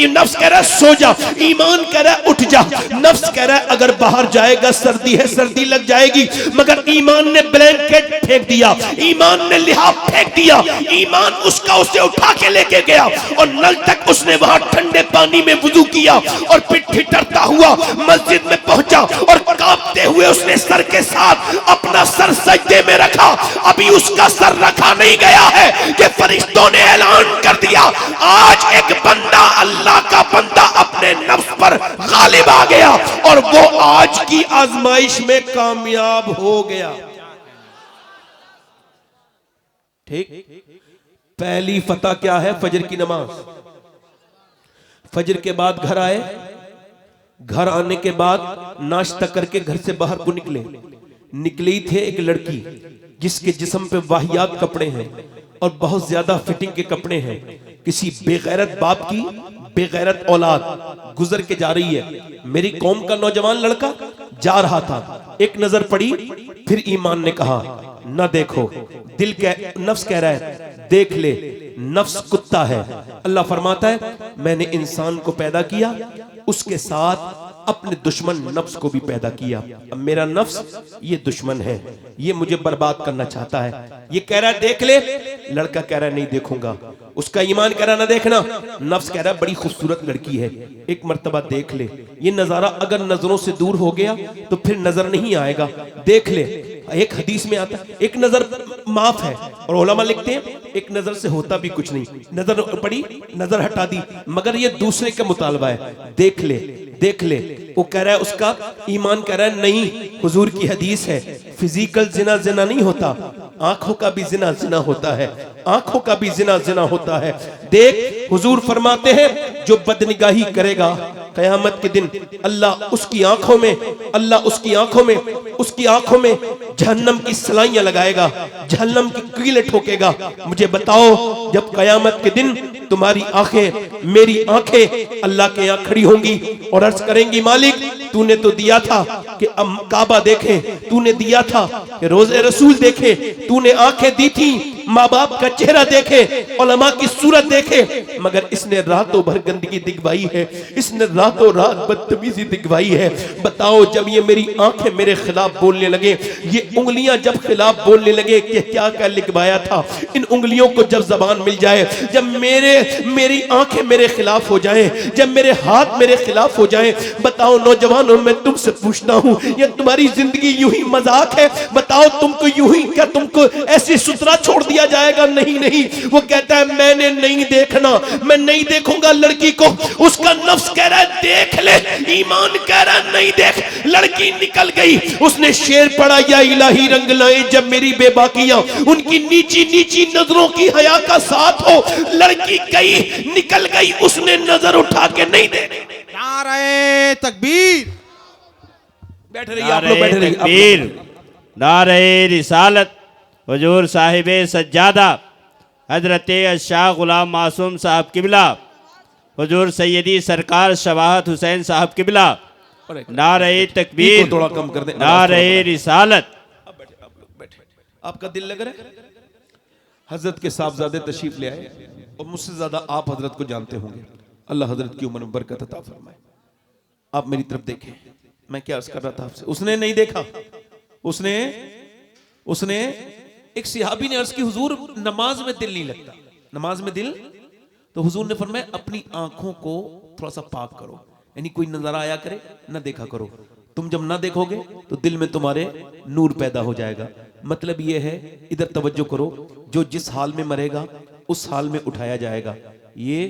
नफ्स कह रहा है सो जा, ईमान कह रहा है उठ जा। नफ्स कह रहा है अगर बाहर जाएगा सर्दी है, सर्दी लग जाएगी, मगर ईमान ने ब्लैंकेट फेंक दिया, ईमान ने लिहाफ फेंक दिया, ईमान उसका उसे उठा के लेके गया और नल तक उसने वहां ठंडे पानी में वुजू किया और फिर ठिठुरता हुआ मस्जिद में पहुंचा और कांपते हुए उसने सर के साथ अपना सर सजदे में रखा। अभी उसका सर रखा नहीं गया है कि फरिश्तों ने ऐलान कर दिया, आज एक बंदा, अल्लाह का बंदा अपने नफ्स पर गालिब आ गया और वो आज की आजमाइश में कामयाब हो गया। ठीक, पहली फतह क्या है? फजर की नमाज। फजर के बाद घर आए, घर आने के बाद नाश्ता करके घर से बाहर को निकली थे एक लड़की जिसके जिस्म पे वाहियात कपड़े हैं और बहुत ज्यादा फिटिंग के कपड़े हैं। किसी बेगैरत बाप की बेगैरत औलाद गुजर के जा रही है। मेरी कौम का नौजवान लड़का जा रहा था, एक नजर पड़ी, फिर ईमान ने कहा न देखो, दिल नफ्स कह रहा है देख ले, नफ्स कुत्ता है। अल्लाह फरमाता है मैंने इंसान को पैदा किया, उसके साथ अपने दुश्मन नफ्स को भी पैदा किया। अब मेरा नफ्स ये दुश्मन है, ये मुझे बर्बाद करना चाहता है। ये कह रहा है देख ले, लड़का कह रहा है नहीं देखूंगा। उसका ईमान कह रहा ना देखना, नफ्स कह रहा है बड़ी खूबसूरत लड़की है, एक मर्तबा देख ले। ये नजारा अगर नजरों से दूर हो गया तो फिर नजर नहीं आएगा, देख ले। एक हदीस में आता है एक नजर माफ है, और उलमा लिखते हैं एक नजर से होता भी कुछ नहीं, नजर पड़ी नजर हटा दी, मगर ये दूसरे का मुतालबा है, देख ले देख ले। वो कह रहा है, उसका ईमान कह रहा है नहीं, हुजूर की हदीस है फिजिकल जिना जिना नहीं होता, आंखों का भी जिना जिना होता है, आंखों का भी जिना जिना होता है। देख हुजूर फरमाते हैं जो बदनिगाही करेगा कयामत के दिन अल्लाह उसकी आंखों में, अल्लाह उसकी आंखों में, उसकी आंखों में जहन्नम की सलाइयां लगाएगा, जहन्नम की कीलें ठोकेगा। मुझे बताओ जब कयामत के दिन तुम्हारी आंखें मेरी आंखें अल्लाह के यहाँ खड़ी होंगी और अर्ज करेंगी मालिक तूने तो दिया था कि काबा देखे, तूने दिया था कि रोज़े रसूल देखे, तूने आंखें दी थी माँ बाप का चेहरा देखे, उलमा की सूरत देखे, मगर इसने रातों भर गंदगी दिखवाई है, इसने रातों रात बदतमीजी दिखवाई है। बताओ जब ये मेरी आंखें मेरे खिलाफ बोलने लगे, ये उंगलियां जब खिलाफ बोलने लगे कि क्या क्या लिखवाया था, इन उंगलियों को जब जबान मिल जाए, जब मेरी आंखें मेरे खिलाफ हो जाएं, जब मेरे हाथ मेरे खिलाफ हो जाएं, बताओ नौजवानों मैं तुमसे पूछता हूं ये तुम्हारी जिंदगी यूं ही मजाक है? बताओ तुमको यूं ही क्या तुमको ऐसे सुतरा छोड़ दिया जाएगा? नहीं नहीं, वो कहता है मैंने नहीं देखना, मैं नहीं देखूंगा लड़की को। उसका नफ्स कह रहा है देख ले, ईमान कह रहा है नहीं देख। लड़की निकल गई, उसने शेर पढ़ा या इलाही रंग लाए जब मेरी बेबाकियां उनकी नीची नीची नजरों की हया का साथ हो। लड़की गई निकल गई, उसने नजर उठा के नहीं देखी। नारे तकबीर, बैठ रही आप लोग, बैठ रही तकबीर, नारे रिसालत, हुजूर साहिब सज्जादा हजरत शाह गुलाम मासूम साहब किबला, हुजूर सैयदी सरकार शवाहत हुसैन साहब किबला, नारे तकबीर, थोड़ा कम कर दे, नारे रिसालत। आपका दिल लग रहा है? हजरत के साहबजादे तशरीफ ले आए और मुझसे ज्यादा आप हजरत को जानते होंगे। अल्लाह हजरत की उम्र में बरकत अता फरमाए। आप मेरी तरफ देखें, मैं क्या अर्ज कर रहा था आपसे, उसने नहीं देखा। उसने एक सिहाबी ने अर्ज की हुजूर नमाज में दिल नहीं लगता, नमाज में दिल, तो हुजूर ने फरमाया अपनी आंखों को थोड़ा सा पाक करो, यानी कोई नजर आया करे ना देखा करो। तुम जब ना देखोगे तो दिल में तुम्हारे नूर पैदा हो जाएगा। मतलब यह है, इधर तवज्जो करो, जो जिस हाल में मरेगा उस हाल में उठाया जाएगा। ये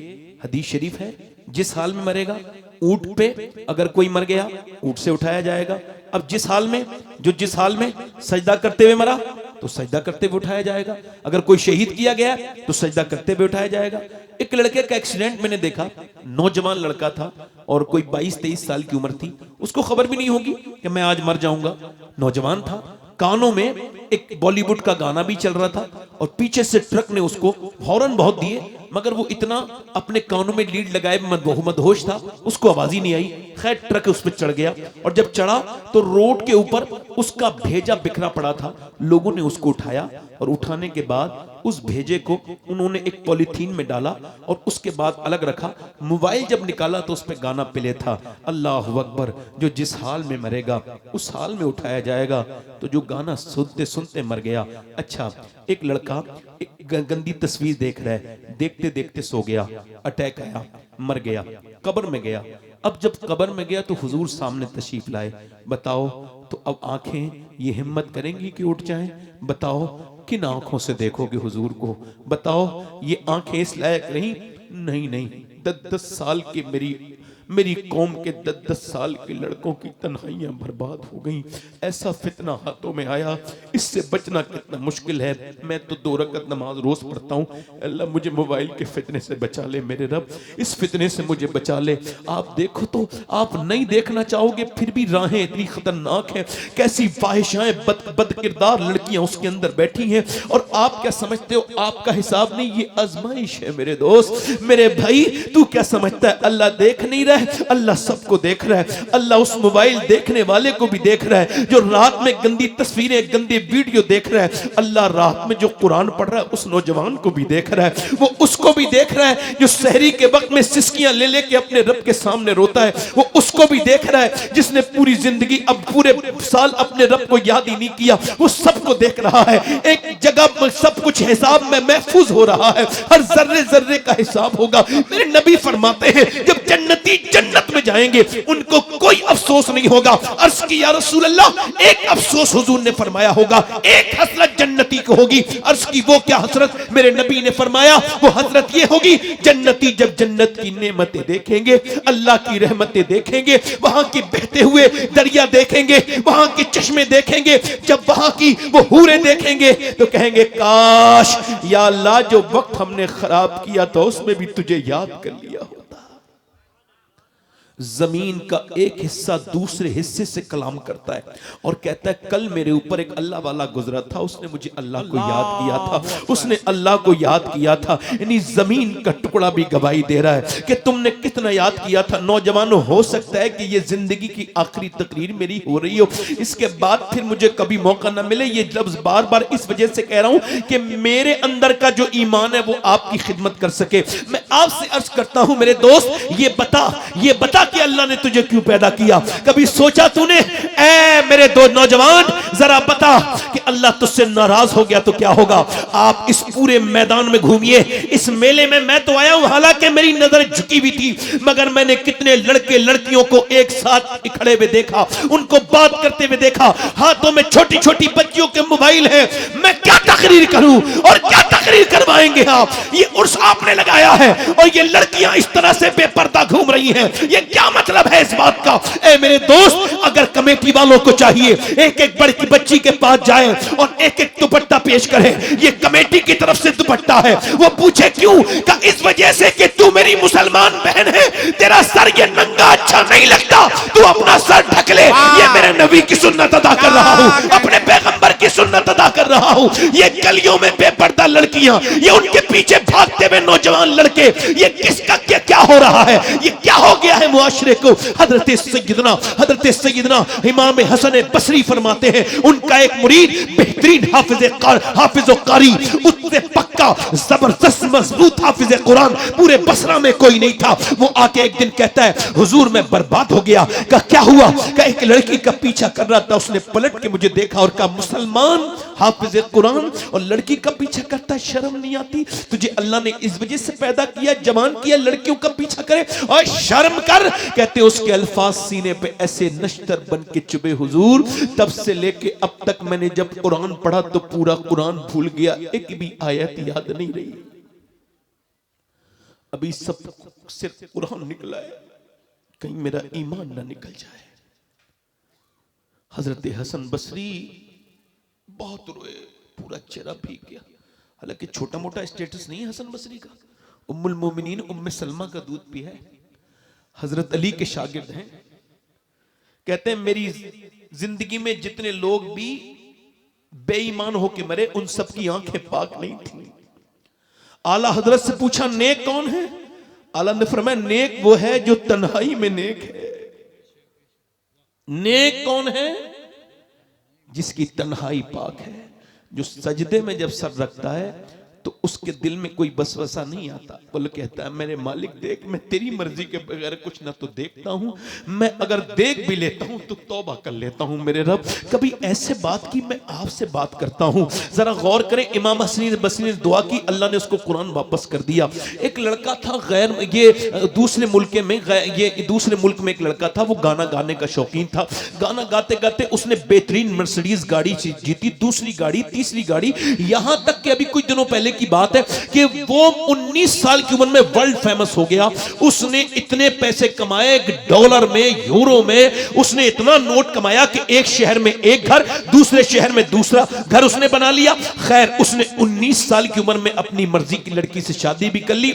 हदीस शरीफ है, जिस हाल में मरेगा, ऊंट पे अगर कोई मर गया ऊंट से उठाया जाएगा। अब जिस हाल में, जो जिस हाल में सजदा करते हुए मरा तो सजदा करते हुए उठाया जाएगा। अगर कोई शहीद किया गया तो सजदा करते हुए उठाया जाएगा। एक लड़के का एक्सीडेंट मैंने देखा, नौजवान लड़का था और कोई 22-23 साल की उम्र थी, उसको खबर भी नहीं होगी कि मैं आज मर जाऊंगा। नौजवान था, कानों में एक बॉलीवुड का गाना भी चल रहा था और पीछे से ट्रक ने उसको हॉर्न बहुत दिए, मगर वो इतना अपने कानों में लीड लगाए मदहोश था, उसको आवाज ही नहीं आई। खैर ट्रक उस पर चढ़ गया और जब चढ़ा तो रोड के ऊपर उसका भेजा बिखरा पड़ा था। लोगों ने उसको उठाया और उठाने के बाद उस भेजे को उन्होंने एक पॉलीथीन में डाला और उसके बाद अलग रखा। मोबाइल जब निकाला तो उस पर गाना प्ले था, अल्लाह अकबर, जो जिस हाल में मरेगा उस हाल में उठाया जाएगा। तो जो गाना सुनते सुनते मर गया। अच्छा, एक लड़का एक गंदी तस्वीर देख रहा है, देखते देखते सो गया, अटैक आया, मर गया, कब्र में गया। अब जब कब्र में गया तो हुजूर सामने तशरीफ लाए। बताओ तो अब आंखें ये हिम्मत करेंगी कि उठ जाएं? बताओ किन आंखों से देखोगे हुजूर को? बताओ ये आंखें इस लायक रही? नहीं नहीं, 10-10 साल की मेरी कौम के 10-10 साल के लड़कों की तन्हाइयां बर्बाद हो गई। ऐसा फितना हाथों में आया, इससे बचना कितना मुश्किल है। मैं तो 2 रकअत नमाज रोज पढ़ता हूँ। अल्लाह मुझे मोबाइल के फितने से बचा ले, मेरे रब इस फितने से मुझे बचा ले। आप देखो तो आप नहीं देखना चाहोगे, फिर भी राहें इतनी खतरनाक हैं। कैसी फाहिशाएं बद किरदार लड़कियां उसके अंदर बैठी हैं और आप क्या समझते हो आपका हिसाब नहीं, ये आजमाइश है मेरे दोस्त। मेरे भाई तू क्या समझता है अल्लाह देख नहीं रहा है? अल्लाह सबको देख रहा है। अल्लाह उस मोबाइल देखने वाले को भी देख रहा है जो रात में गंदी तस्वीरें गंदी वीडियो देख रहा है। अल्लाह रात में जो कुरान पढ़ रहा है उस नौजवान को भी देख रहा है, वो उसको भी देख रहा है जो सहरी के वक्त में सिसकियां ले लेके अपने रब के सामने रोता है, वो उसको भी देख रहा है जिसने पूरी जिंदगी अब पूरे साल अपने रब को याद ही नहीं किया, वो सबको देख रहा है। एक जगह पर सब कुछ हिसाब में महफूज हो रहा है, हर जर्रे जर्रे का हिसाब होगा। मेरे नबी फरमाते हैं जब जन्नती जन्नत में जाएंगे उनको कोई अफसोस नहीं होगा। अर्ज की या रसूल अल्लाह, एक अफसोस हुजूर ने फरमाया होगा, एक हसरत जन्नती को होगी। अर्ज की वो क्या हसरत? मेरे नबी ने फरमाया वो हसरत ये होगी, जन्नती जब जन्नत की नेमतें देखेंगे, अल्लाह की रहमतें देखेंगे, वहां के बहते हुए दरिया देखेंगे, वहां के चश्मे देखेंगे, जब वहां की वो हूरें देखेंगे तो कहेंगे काश या अल्लाह जो वक्त हमने खराब किया था उसमें भी तुझे याद कर लिया होता। जमीन का एक हिस्सा दूसरे हिस्से से कलाम करता है और कहता है कल मेरे ऊपर एक अल्लाह वाला गुजरा था, उसने मुझे अल्लाह को याद किया था, उसने अल्लाह को याद किया था। यानी जमीन का टुकड़ा भी गवाही दे रहा है कि तुमने कितना याद किया था। नौजवानों, हो सकता है कि ये जिंदगी की आखिरी तकरीर मेरी हो रही हो, इसके बाद फिर मुझे कभी मौका ना मिले। ये लफ्ज बार बार इस वजह से कह रहा हूं कि मेरे अंदर का जो ईमान है वो आपकी खिदमत कर सके। मैं आपसे अर्ज करता हूं मेरे दोस्त, ये बता कि अल्लाह ने तुझे क्यों पैदा किया? कभी सोचा तूने? ऐ मेरे दो नौजवान, जरा बता कि अल्लाह तुझसे नाराज हो गया तो क्या होगा? आप इस पूरे मैदान में घूमिए, इस मेले में मैं तो आया हूं, हालांकि मेरी नजर झुकी हुई थी, मगर मैंने कितने लड़के लड़कियों को एक साथ खड़े हुए देखा, उनको बात करते हुए देखा, हाथों में छोटी छोटी बच्चियों के मोबाइल हैं। मैं क्या तकरीर करूं और क्या तकरीर करवाएंगे आप? ये उर्स आपने लगाया है और ये लड़कियां इस तरह से बेपर्दा घूम रही हैं, ये क्या मतलब है इस बात का? ए मेरे दोस्त, अगर कमेटी वालों को चाहिए एक एक बड़ी बच्ची के पास जाए और एक एक दुपट्टा पेश करे, ये कमेटी की तरफ से दुपट्टा है, वो पूछे क्यों? का इस वजह से कि तू मेरी मुसलमान बहन है, तेरा सर ये नंगा अच्छा नहीं लगता, तू अपना सर ढक ले। ये मेरे नबी की सुन्नत अदा कर रहा हूं, अपने पैगंबर की सुन्नत अदा कर रहा हूं। ये गलियों में बेपर्दा लड़कियां, ये उनके पीछे भागते हुए नौजवान लड़के, ये किसका क्या हो रहा है? ये क्या हो गया है मुआशरे को? हजरत सैयदना इमाम हसन बसरी फरमाते हैं, उनका एक मुरीद बेहतरीन हाफिज कारी, उससे पक्का जबरदस्त मजबूत हाफिज कुरान पूरे बसरा में कोई नहीं था। वो आके एक दिन कहता है हुजूर मैं बर्बाद हो गया। का क्या हुआ? का एक लड़की का पीछा कर रहा था, उसने पलट के मुझे देखा और कहा मुसलमान हाफिज कुरान और लड़की का पीछा करता है, शर्म नहीं आती तुझे? अल्लाह ने इस वजह से पैदा किया, जवान किया, लड़कियों का पीछा करे और शर्म कर। कहते उसके अल्फाज सीने पे ऐसे नश्तर बन के चुभे हुजूर, तब से लेके अब तक मैंने जब कुरान पढ़ा तो पूरा कुरान भूल गया, एक भी आयत याद नहीं रही। अभी सब सिर्फ कुरान निकला है, कहीं मेरा ईमान ना निकल जाए। हजरत हसन बसरी बहुत रोए, पूरा चेहरा भीग गया। हालांकि छोटा मोटा स्टेटस नहीं है हसन बसरी का, उम्मुल मोमिनीन उम्मे सलमा का दूध पिया है, हजरत अली के शागिर्द हैं। कहते हैं मेरी जिंदगी में जितने लोग भी बेईमान होके मरे उन सब की आंखें पाक नहीं थी। आला हजरत से पूछा नेक कौन है? आला ने फरमाया नेक वो है जो तन्हाई में नेक है। नेक कौन है? जिसकी तन्हाई पाक है, जो सजदे में जब सर रखता है तो उसके दिल में कोई बसवसा नहीं आता, बोले कहता है मेरे मालिक देख, मैं तेरी मर्जी के बगैर कुछ ना तो देखता हूं, मैं अगर देख भी लेता हूं तो तौबा कर लेता हूं मेरे रब, कभी ऐसे बात की मैं आपसे बात करता हूं। जरा गौर करें, इमाम हसन बसरी ने दुआ की, अल्लाह ने उसको कुरान वापस कर दिया। एक लड़का था दूसरे मुल्क में एक लड़का था, वो गाना गाने का शौकीन था। गाना गाते गाते उसने बेहतरीन मर्सिडीज गाड़ी जीती, दूसरी गाड़ी, तीसरी गाड़ी, यहां तक कि अभी कुछ दिनों पहले की बात है कि वो 19 साल की उम्र में वर्ल्ड फेमस हो गया। उसने इतने पैसे कमाए, डॉलर में, यूरो में, उसने इतना नोट कमाया कि एक शहर में एक घर, दूसरे शहर में दूसरा घर उसने बना लिया। खैर, उसने 19 साल की उम्र में अपनी मर्जी की लड़की से शादी भी कर ली।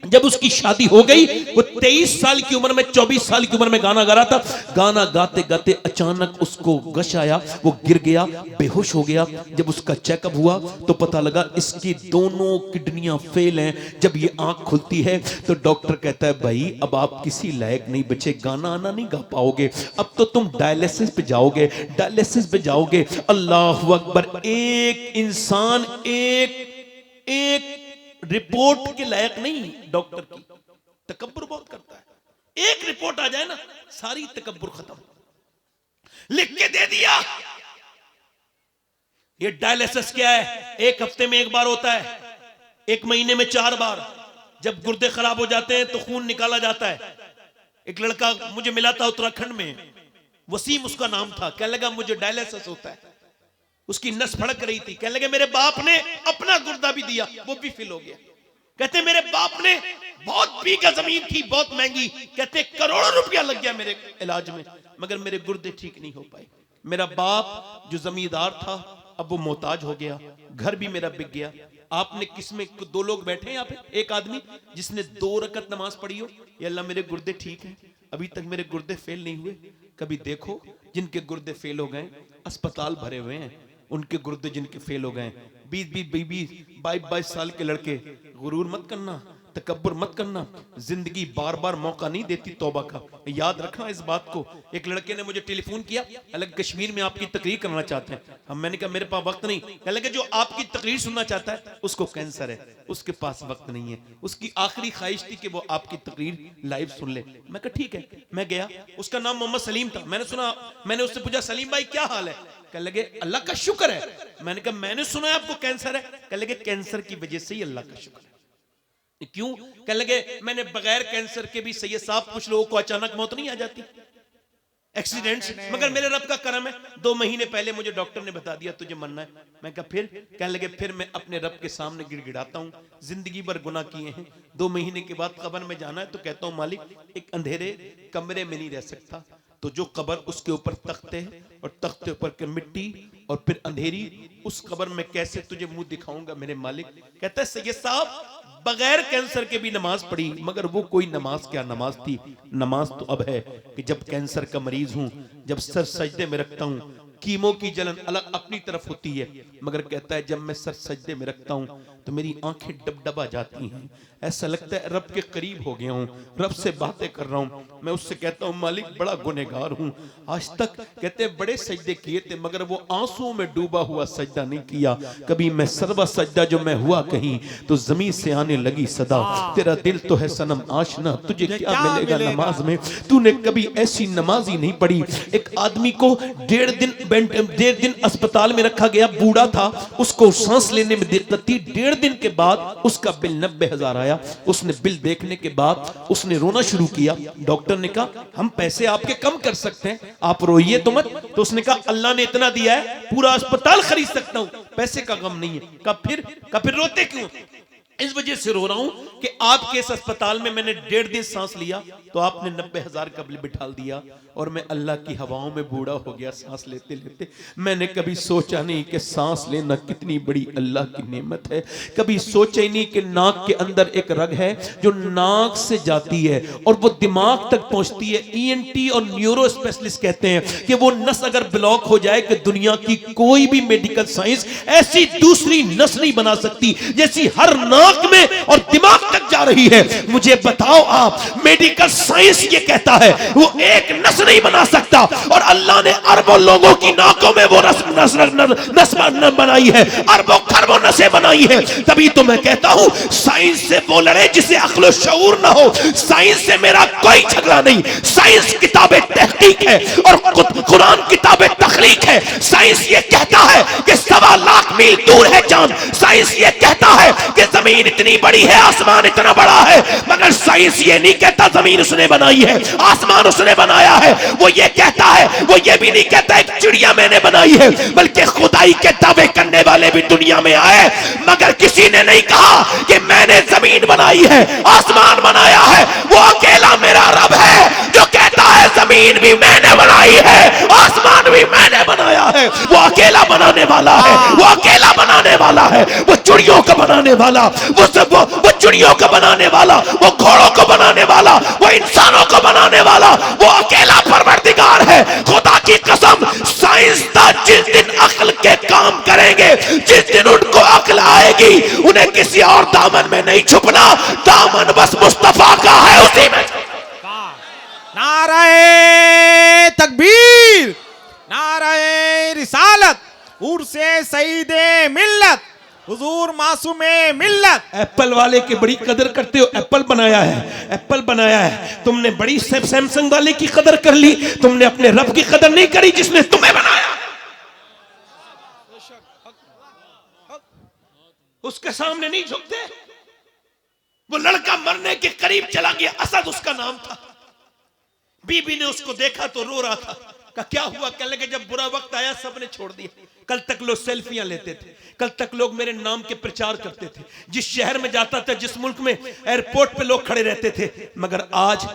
जब उसकी शादी हो गई, वो 23 साल की उम्र में 24 साल की उम्र में गाना गा रहा था। गाना गाते गाते अचानक उसको गश आया, वो गिर गया, बेहोश हो गया। जब उसका चेकअप हुआ तो पता लगा इसकी दोनों किडनियां फेल हैं। जब ये आंख खुलती है तो डॉक्टर कहता है भाई अब आप किसी लायक नहीं बचे, गाना आना नहीं गा पाओगे, अब तो तुम डायलिसिस पे जाओगे, डायलिसिस पे जाओगे। अल्लाह अकबर, एक इंसान एक रिपोर्ट के लायक नहीं डॉक्टर की, तकब्बुर बहुत करता है। एक रिपोर्ट आ जाए ना, सारी तकब्बुर खत्म। लिख के दे दिया, ये डायलिसिस क्या है, 1 हफ्ते में 1 बार होता है, 1 महीने में 4 बार। जब गुर्दे खराब हो जाते हैं तो खून निकाला जाता है। एक लड़का मुझे मिला था उत्तराखंड में, वसीम उसका नाम था, कहने लगा मुझे डायलिसिस होता है। उसकी नस फड़क रही थी, कहने लगे मेरे बाप ने अपना गुर्दा भी दिया, वो भी फिल हो गया। कहते मेरे बाप ने बहुत बीघा जमीन थी, बहुत महंगी, कहते करोड़ों रुपया लग गया मेरे इलाज में, मगर मेरे गुर्दे ठीक नहीं हो पाए। मेरा बाप जो जमींदार था अब वो मोहताज हो गया, घर भी मेरा बिक गया। आपने किसमें 2 लोग बैठे हैं यहाँ पे, एक आदमी जिसने 2 रकत नमाज पढ़ी हो, या अल्लाह मेरे गुर्दे ठीक हैं, अभी तक मेरे गुर्दे फेल नहीं हुए। कभी देखो जिनके गुर्दे फेल हो गए, अस्पताल भरे हुए हैं, उनके गुर्दे जिनके फेल हो गए, 20-22 साल के लड़के। गुरूर मत करना, तकब्बुर मत करना, जिंदगी बार बार मौका नहीं देती तौबा का, याद रखना इस बात को। एक लड़के ने मुझे टेलीफोन किया, अलग कश्मीर में आपकी तकरीर करना चाहते हैं। हम मैंने कहा मेरे पास वक्त नहीं। कहने लगे जो आपकी तकरीर सुनना चाहता है उसको कैंसर है, उसके पास वक्त नहीं है, उसकी आखिरी ख्वाहिश थी कि वो आपकी तकरीर लाइव सुन ले। मैं कहा ठीक है। मैं गया, उसका नाम मोहम्मद सलीम था। मैंने उससे पूछा सलीम भाई क्या हाल है? कहने लगे अल्लाह का शुक्र है। मैंने कहा मैंने सुना है आपको कैंसर है। कहने लगे कैंसर की वजह से ही अल्लाह का शुक्र है। क्यों? कहने लगे मैंने बगैर कैंसर के भी सैयद साहब कुछ लोगों को अचानक मौत नहीं आ जाती, एक्सीडेंट्स, मगर मेरे रब का करम है 2 महीने पहले मुझे डॉक्टर ने बता दिया तुझे मरना है। मैं कहा फिर? कहने लगे फिर मैं अपने रब के सामने गिड़गिड़ाता हूँ, जिंदगी भर गुनाह किए हैं, 2 महीने के बाद कब्र में जाना है तो कहता हूँ मालिक एक अंधेरे कमरे में नहीं रह सकता, तो जो कब्र उसके ऊपर तख्ते है और तख्ते ऊपर के मिट्टी और फिर अंधेरी, उस कब्र में कैसे तुझे मुंह दिखाऊंगा मेरे मालिक। कहता है सैयद साहब बगैर कैंसर के भी नमाज पढ़ी, मगर वो कोई नमाज क्या नमाज थी। नमाज तो अब है कि जब कैंसर का मरीज हूं, जब सर सजदे में रखता हूं, कीमो की जलन अलग अपनी तरफ होती है, मगर कहता है जब मैं सर सजदे में रखता हूं तो मेरी आंखें डबडबा जाती हैं, ऐसा लगता है रब के करीब हो गया हूं, रब से बातें कर रहा हूं। मैं उससे कहता हूं मालिक बड़ा गुनहगार हूं, आज तक कहते हैं बड़े सजदे किए थे मगर वो आंसुओं में डूबा हुआ सजदा नहीं किया। कभी मैं सर्वा सजदा जो मैं हुआ कहीं तो जमीन से आने लगी सदा, तेरा दिल तो है सनम आशना तुझे क्या मिलेगा नमाज में। तूने कभी ऐसी नमाज ही नहीं पढ़ी। एक आदमी को 1.5 दिन अस्पताल में रखा गया, बूढ़ा था, उसको सांस लेने में दिक्कत थी। 1.5 दिन के बाद उसका बिल 90,000 आया। उसने बिल देखने के बाद उसने रोना शुरू किया। डॉक्टर ने कहा हम पैसे आपके कम कर सकते हैं, आप रोइए तो मत। तो उसने कहा अल्लाह ने इतना दिया है पूरा अस्पताल खरीद सकता हूं, पैसे का गम नहीं है। कहा फिर रोते क्यों? इस वजह से रो रहा हूं कि आपके इस अस्पताल में मैंने 1.5 दिन सांस लिया तो आपने 90,000 का बिल बिठा दिया और मैं अल्लाह की हवाओं में बूढ़ा हो गया सांस लेते लेते। मैंने कभी सोचा नहीं कि सांस लेना कितनी बड़ी अल्लाह की नेमत है। कभी सोचा ही नहीं कि नाक के अंदर एक रग है जो नाक से जाती है और वो दिमाग तक पहुंचती है। ENT और न्यूरो स्पेशलिस्ट कहते हैं कि वो नस अगर ब्लॉक हो जाए कि दुनिया की कोई भी मेडिकल साइंस ऐसी दूसरी नस नहीं बना सकती जैसी हर नाक में और दिमाग तक जा रही है। मुझे बताओ आप, मेडिकल साइंस ये कहता है वो एक नस नहीं बना सकता और अल्लाह ने अरबों लोगों की नाकों में वो नस बनाई है, अरबों खरबों नसें बनाई है। तभी तो मैं कहता हूं साइंस से वो लड़े जिसे अक्ल शऊर ना हो। साइंस से मेरा कोई झगड़ा नहीं। साइंस किताबें तहकीक है और कुरान किताबें तखलीक है। साइंस ये कहता है कि 1.25 लाख मील दूर है चांद। साइंस ये कहता है कि जमीन इतनी बड़ी है, आसमान इतना बड़ा है, मगर साइंस ये नहीं कहता जमीन उसने बनाई है, आसमान उसने बनाया है। वो ये कहता है, वो ये भी नहीं कहता एक चिड़िया मैंने बनाई है, बल्कि खुदाई के दावे करने वाले भी दुनिया में आए, मगर किसी ने नहीं कहा कि मैंने जमीन बनाई है, आसमान बनाया है। वो अकेला मेरा रब है जो कहता है जमीन भी मैंने बनाई है, आसमान भी मैंने बनाया है। वो अकेला बनाने वाला है, वो अकेला बनाने वाला वाला है, वो चिड़ियों को बनाने वाला, वो चिड़ियों को बनाने वाला, वो घोड़ों को बनाने वाला, वो इंसानों को बनाने वाला, वो अकेला परवरदिगार है। खुदा की कसम, साइंसदान जिस दिन अक्ल के काम करेंगे, जिस दिन उनको अक्ल आएगी, उन्हें किसी और दामन में नहीं छुपना, दामन बस मुस्तफा का है, उसी में। नाराए तकबीर, नाराए रिसालत, उर्से सईदे मिल्लत, हुजूर मासूमे मिल्लत। एप्पल वाले की बड़ी कदर करते हो, एप्पल बनाया है, एप्पल बनाया है। तुमने बड़ी सैमसंग वाले की कदर कर ली, तुमने अपने रब की कदर नहीं करी जिसने तुम्हें बनाया। उसके सामने नहीं झुकते। वो लड़का मरने के करीब चला गया, असद उसका नाम था। बीबी ने उसको देखा तो रो रहा था। कहा क्या हुआ? कहने लगे जब बुरा वक्त आया सबने छोड़ दिया। कल तक लोग सेल्फियां लेते थे, कल तक लोग मेरे नाम के प्रचार करते थे, जिस शहर में जाता था, जिस मुल्क में, एयरपोर्ट पे लोग खड़े रहते थे, मगर आज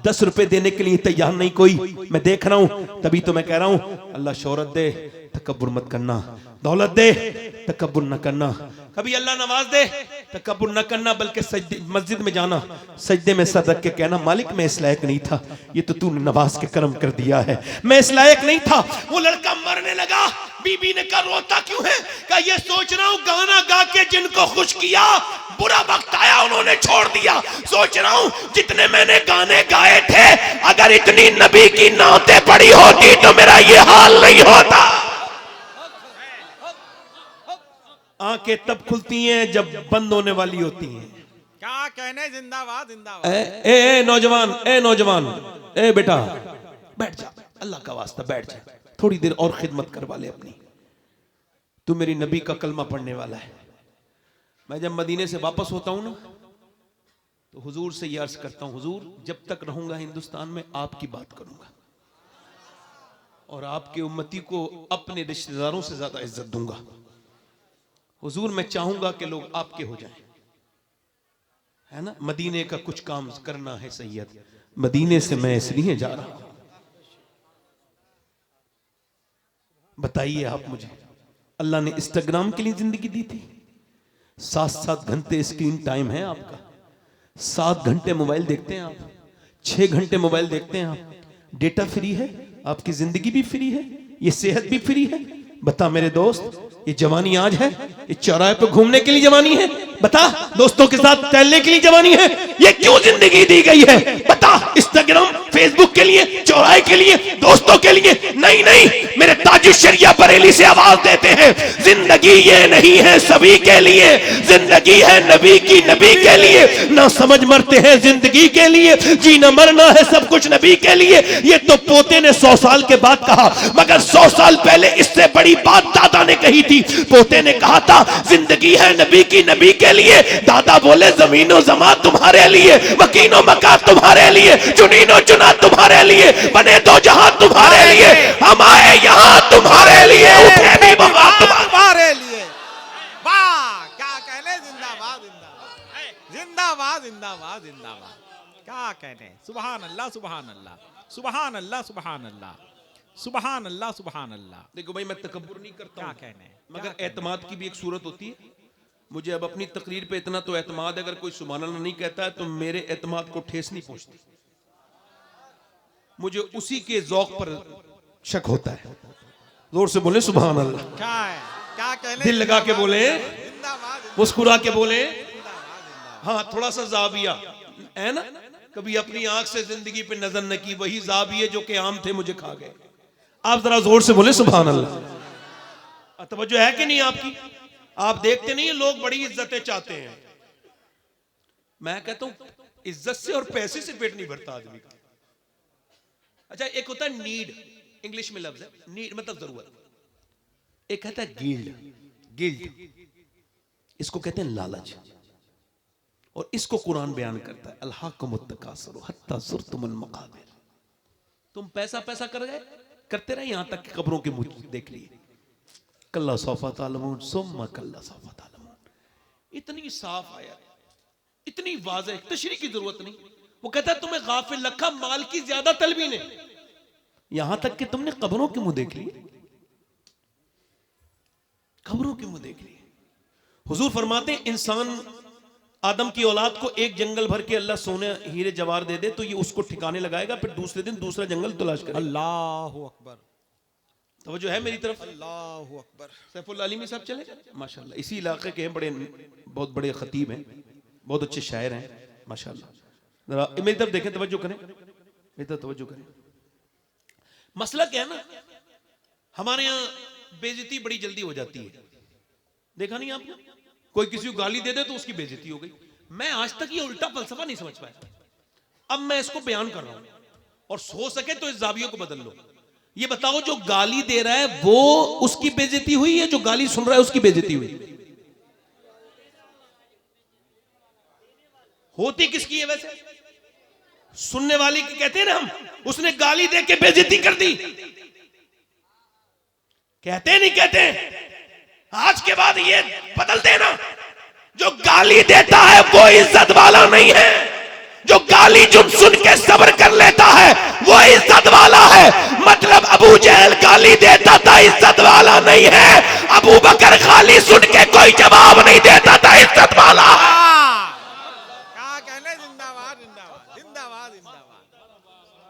10 रुपए देने के लिए तैयार नहीं कोई। मैं देख रहा हूं, तभी तो मैं कह रहा हूं अल्लाह शोहरत दे, तकब्बुर मत करना, दौलत दे, तकब्बुर न करना, कभी अल्लाह नवाज दे, तकब्बुर न करना, बल्कि सजदे मस्जिद में जाना, सजदे में सर रख के कहना मालिक मैं इस लायक नहीं था, ये तो तूने नवाज के करम कर दिया है, मैं इस लायक नहीं था। वो लड़का मरने लगा। बीबी ने कहा रोता क्यों है? कहा ये सोच रहा हूं गाना गा के जिनको खुश किया, बुरा वक्त आया उन्होंने छोड़ दिया। सोच रहा हूं जितने मैंने गाने गाए थे, अगर इतनी नबी की नाते पड़ी होती तो मेरा ये हाल नहीं होता। आंखें तब खुलती हैं जब बंद होने वाली होती हैं। क्या कहने, जिंदाबाद जिंदाबाद। ए नौजवान, ए नौजवान, ए बेटा बैठ जा, अल्लाह का वास्ता बैठ जा, थोड़ी देर और खिदमत करवा ले अपनी। तू मेरी नबी का कलमा पढ़ने वाला है। मैं जब मदीने से वापस होता हूं ना, तो हुजूर से ये अर्ज करता हूं, हुजूर जब तक रहूंगा हिंदुस्तान में आपकी बात करूंगा और आपके उम्मती को अपने रिश्तेदारों से ज्यादा इज्जत दूंगा। हुजूर मैं चाहूंगा कि लोग आपके हो जाएं, है ना। मदीने का कुछ काम करना है सैयद, मदीने से मैं इसलिए जा रहा हूं। बताइए आप मुझे, अल्लाह ने इंस्टाग्राम के लिए जिंदगी दी थी? 7-7 घंटे स्क्रीन टाइम है आपका, 7 घंटे मोबाइल देखते हैं आप, 6 घंटे मोबाइल देखते हैं आप, डेटा फ्री है, आपकी जिंदगी भी फ्री है, ये सेहत भी फ्री है। बता मेरे दोस्त, ये जवानी आज है? ये चौराहे पे घूमने के लिए जवानी है? बता, दोस्तों के साथ टहलने के लिए जवानी है? ये क्यों जिंदगी दी गई है? बता, इंस्टाग्राम फेसबुक के लिए, चौराहे के लिए, दोस्तों के लिए? नहीं नहीं, मेरे ताजुल शरिया बरेली से आवाज देते हैं, जिंदगी ये नहीं है सभी के लिए, जिंदगी है नबी की, नबी के लिए। ना समझ मरते हैं जिंदगी के लिए, जीना मरना है सब कुछ नबी के लिए। ये तो पोते ने 100 साल के बाद कहा, मगर 100 साल पहले इससे बड़ी बात दादा ने कही थी। पोते ने कहा था जिंदगी है नबी की, नबी के लिए। दादा बोले जमीनो जमा तुम्हारे लिए, मकीनो मका तुम्हारे लिए, चुनीनो चुना तुम्हारे लिए, बने दो जहां तुम्हारे लिए, हम आए यहाँ तुम्हारे लिए, उठे भी बाबा तुम्हारे लिए। वाह क्या कहने, जिंदाबाद जिंदाबाद जिंदाबाद जिंदाबाद जिंदाबाद। क्या कहने, सुभान अल्लाह सुभान अल्लाह सुभान अल्लाह सुभान अल्लाह सुभान अल्लाह सुभान अल्लाह। देखो भाई, मैं तकब्बुर नहीं करता क्या हूं, कहने, मगर एतमाद की भी एक सूरत होती है। मुझे अब अपनी तकरीर पे इतना तो एतमाद, अगर कोई सुभान अल्लाह नहीं कहता है तो मेरे एतमाद को ठेस नहीं पहुंचती, मुझे उसी के ज़ौक़ पर शक होता है। जोर से बोले सुभान अल्लाह। क्या है, क्या कहने, दिल लगा के बोले, जिंदाबाद मुस्कुरा के बोले, हाँ थोड़ा सा जाविया है ना। कभी अपनी आंख से जिंदगी पे नजर न की, वही जाविये जो कि आम थे मुझे खा गए। आप जरा जोर से बोले सुभान अल्लाह। तवज्जो है कि नहीं आपकी? आप देखते नहीं लोग बड़ी इज्जतें चाहते हैं। मैं कहता हूं इज्जत से और पैसे से पेट नहीं भरता आदमी का। अच्छा, एक होता है नीड, इंग्लिश में लफ्ज है नीड, मतलब जरूरत। एक कहता है गिल्ड, गिल्ड इसको कहते हैं लालच, और इसको कुरान बयान करता है अल्हाकुमुत्तकासुर हत्ता ज़ुरतुमुल मक़ाबिर। तुम पैसा पैसा करते रहे यहां तक कि कब्रों के मुंह देख लिए। कल्ला सौफा तालमून सुम्मा कल्ला सौफा तालमून। इतनी साफ आयत, इतनी वाज़ेह, तशरीह की जरूरत नहीं। वो कहता है तुम्हें गाफिल रखा माल की ज्यादा तलबी ने, यहां तक कि तुमने कब्रों के मुंह देख लिए, कब्रों के मुंह देख लिए। हुजूर फरमाते हैं, इंसान आदम की औलाद को एक जंगल भर के अल्लाह सोने हीरे जवाहर दे दे तो ये उसको ठिकाने लगाएगा, फिर दूसरे दिन दूसरा जंगल तलाश करेगा। अल्लाह अकबर, तवज्जो है मेरी तरफ? अल्लाह अकबर। सैफुल आलिमी साहब चले माशाल्लाह, इसी इलाके के हैं, बहुत बड़े खतीब हैं, बहुत अच्छे शायर हैं माशाल्लाह। जरा मेरी तरफ देखें, तवज्जो करें, मेरी तरफ तवज्जो करें। मसला क्या है ना, हमारे यहाँ बेइज्जती बड़ी जल्दी हो जाती है। देखा नहीं आपने, कोई किसी को गाली दे दे तो उसकी बेइज्जती हो गई। मैं आज तक ये उल्टा फलसफा नहीं समझ पाया, अब मैं इसको बयान कर रहा हूं और हो सके तो इस जावियों को बदल लो। ये बताओ, जो गाली दे रहा है वो उसकी बेइज्जती हुई है, जो गाली सुन रहा है उसकी बेइज्जती हुई? होती किसकी है वैसे? सुनने वाली की कहते हैं ना हम, उसने गाली दे के बेइज्जती कर दी। कहते नहीं कहते? आज के बाद ये बदल देना, जो गाली देता है वो इज्जत वाला नहीं है, जो गाली जुम सुन के सब्र कर लेता है वो इज्जत वाला है। मतलब अबू जहल गाली देता था, इज्जत वाला नहीं है। अबू बकर गाली सुन के कोई जवाब नहीं देता था, इज्जत वाला है। क्या कहने, जिंदाबाद जिंदाबाद जिंदाबाद जिंदाबाद,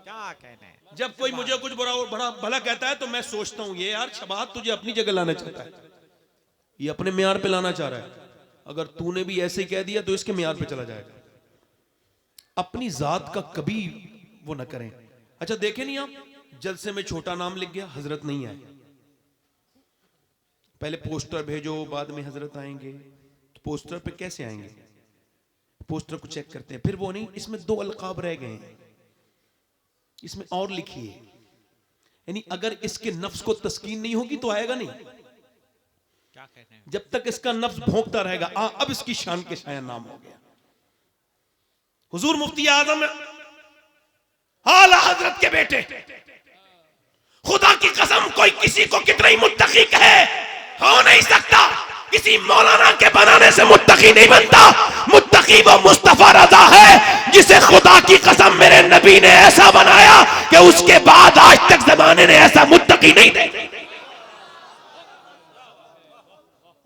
क्या कहने। जब कोई मुझे कुछ बड़ा भला कहता है तो मैं सोचता हूं, ये यार शबाहत तुझे अपनी जगह लाना चाहता है, ये अपने म्यार पे लाना चाह रहा है। अगर तूने भी ऐसे ही कह दिया तो इसके म्यार पे चला जाएगा। अपनी जात का कभी वो ना करें। अच्छा देखे नहीं आप, जलसे में छोटा नाम लिख गया, हजरत नहीं आए। पहले पोस्टर भेजो, बाद में हजरत आएंगे। तो पोस्टर पे कैसे आएंगे? पोस्टर को चेक करते हैं, फिर वो नहीं, इसमें 2 अलकाब रह गए हैं, इसमें और लिखिए। यानी अगर इसके नफ्स को तस्कीन नहीं होगी तो आएगा नहीं। क्या कहने। जब तक इसका नफ्स भोंकता रहेगा, अब इसकी शान के शाया नाम हो गया। हुजूर मुफ्ती आजम आला हजरत के बेटे, खुदा की कसम कोई किसी को कितना ही मुत्तकी कहे, हो नहीं सकता। किसी मौलाना के बनाने से मुत्तकी नहीं बनता। मुत्तकी वो मुस्तफा रजा है जिसे खुदा की कसम मेरे नबी ने ऐसा बनाया कि उसके बाद आज तक जमाने ने ऐसा मुत्तकी नहीं देखा।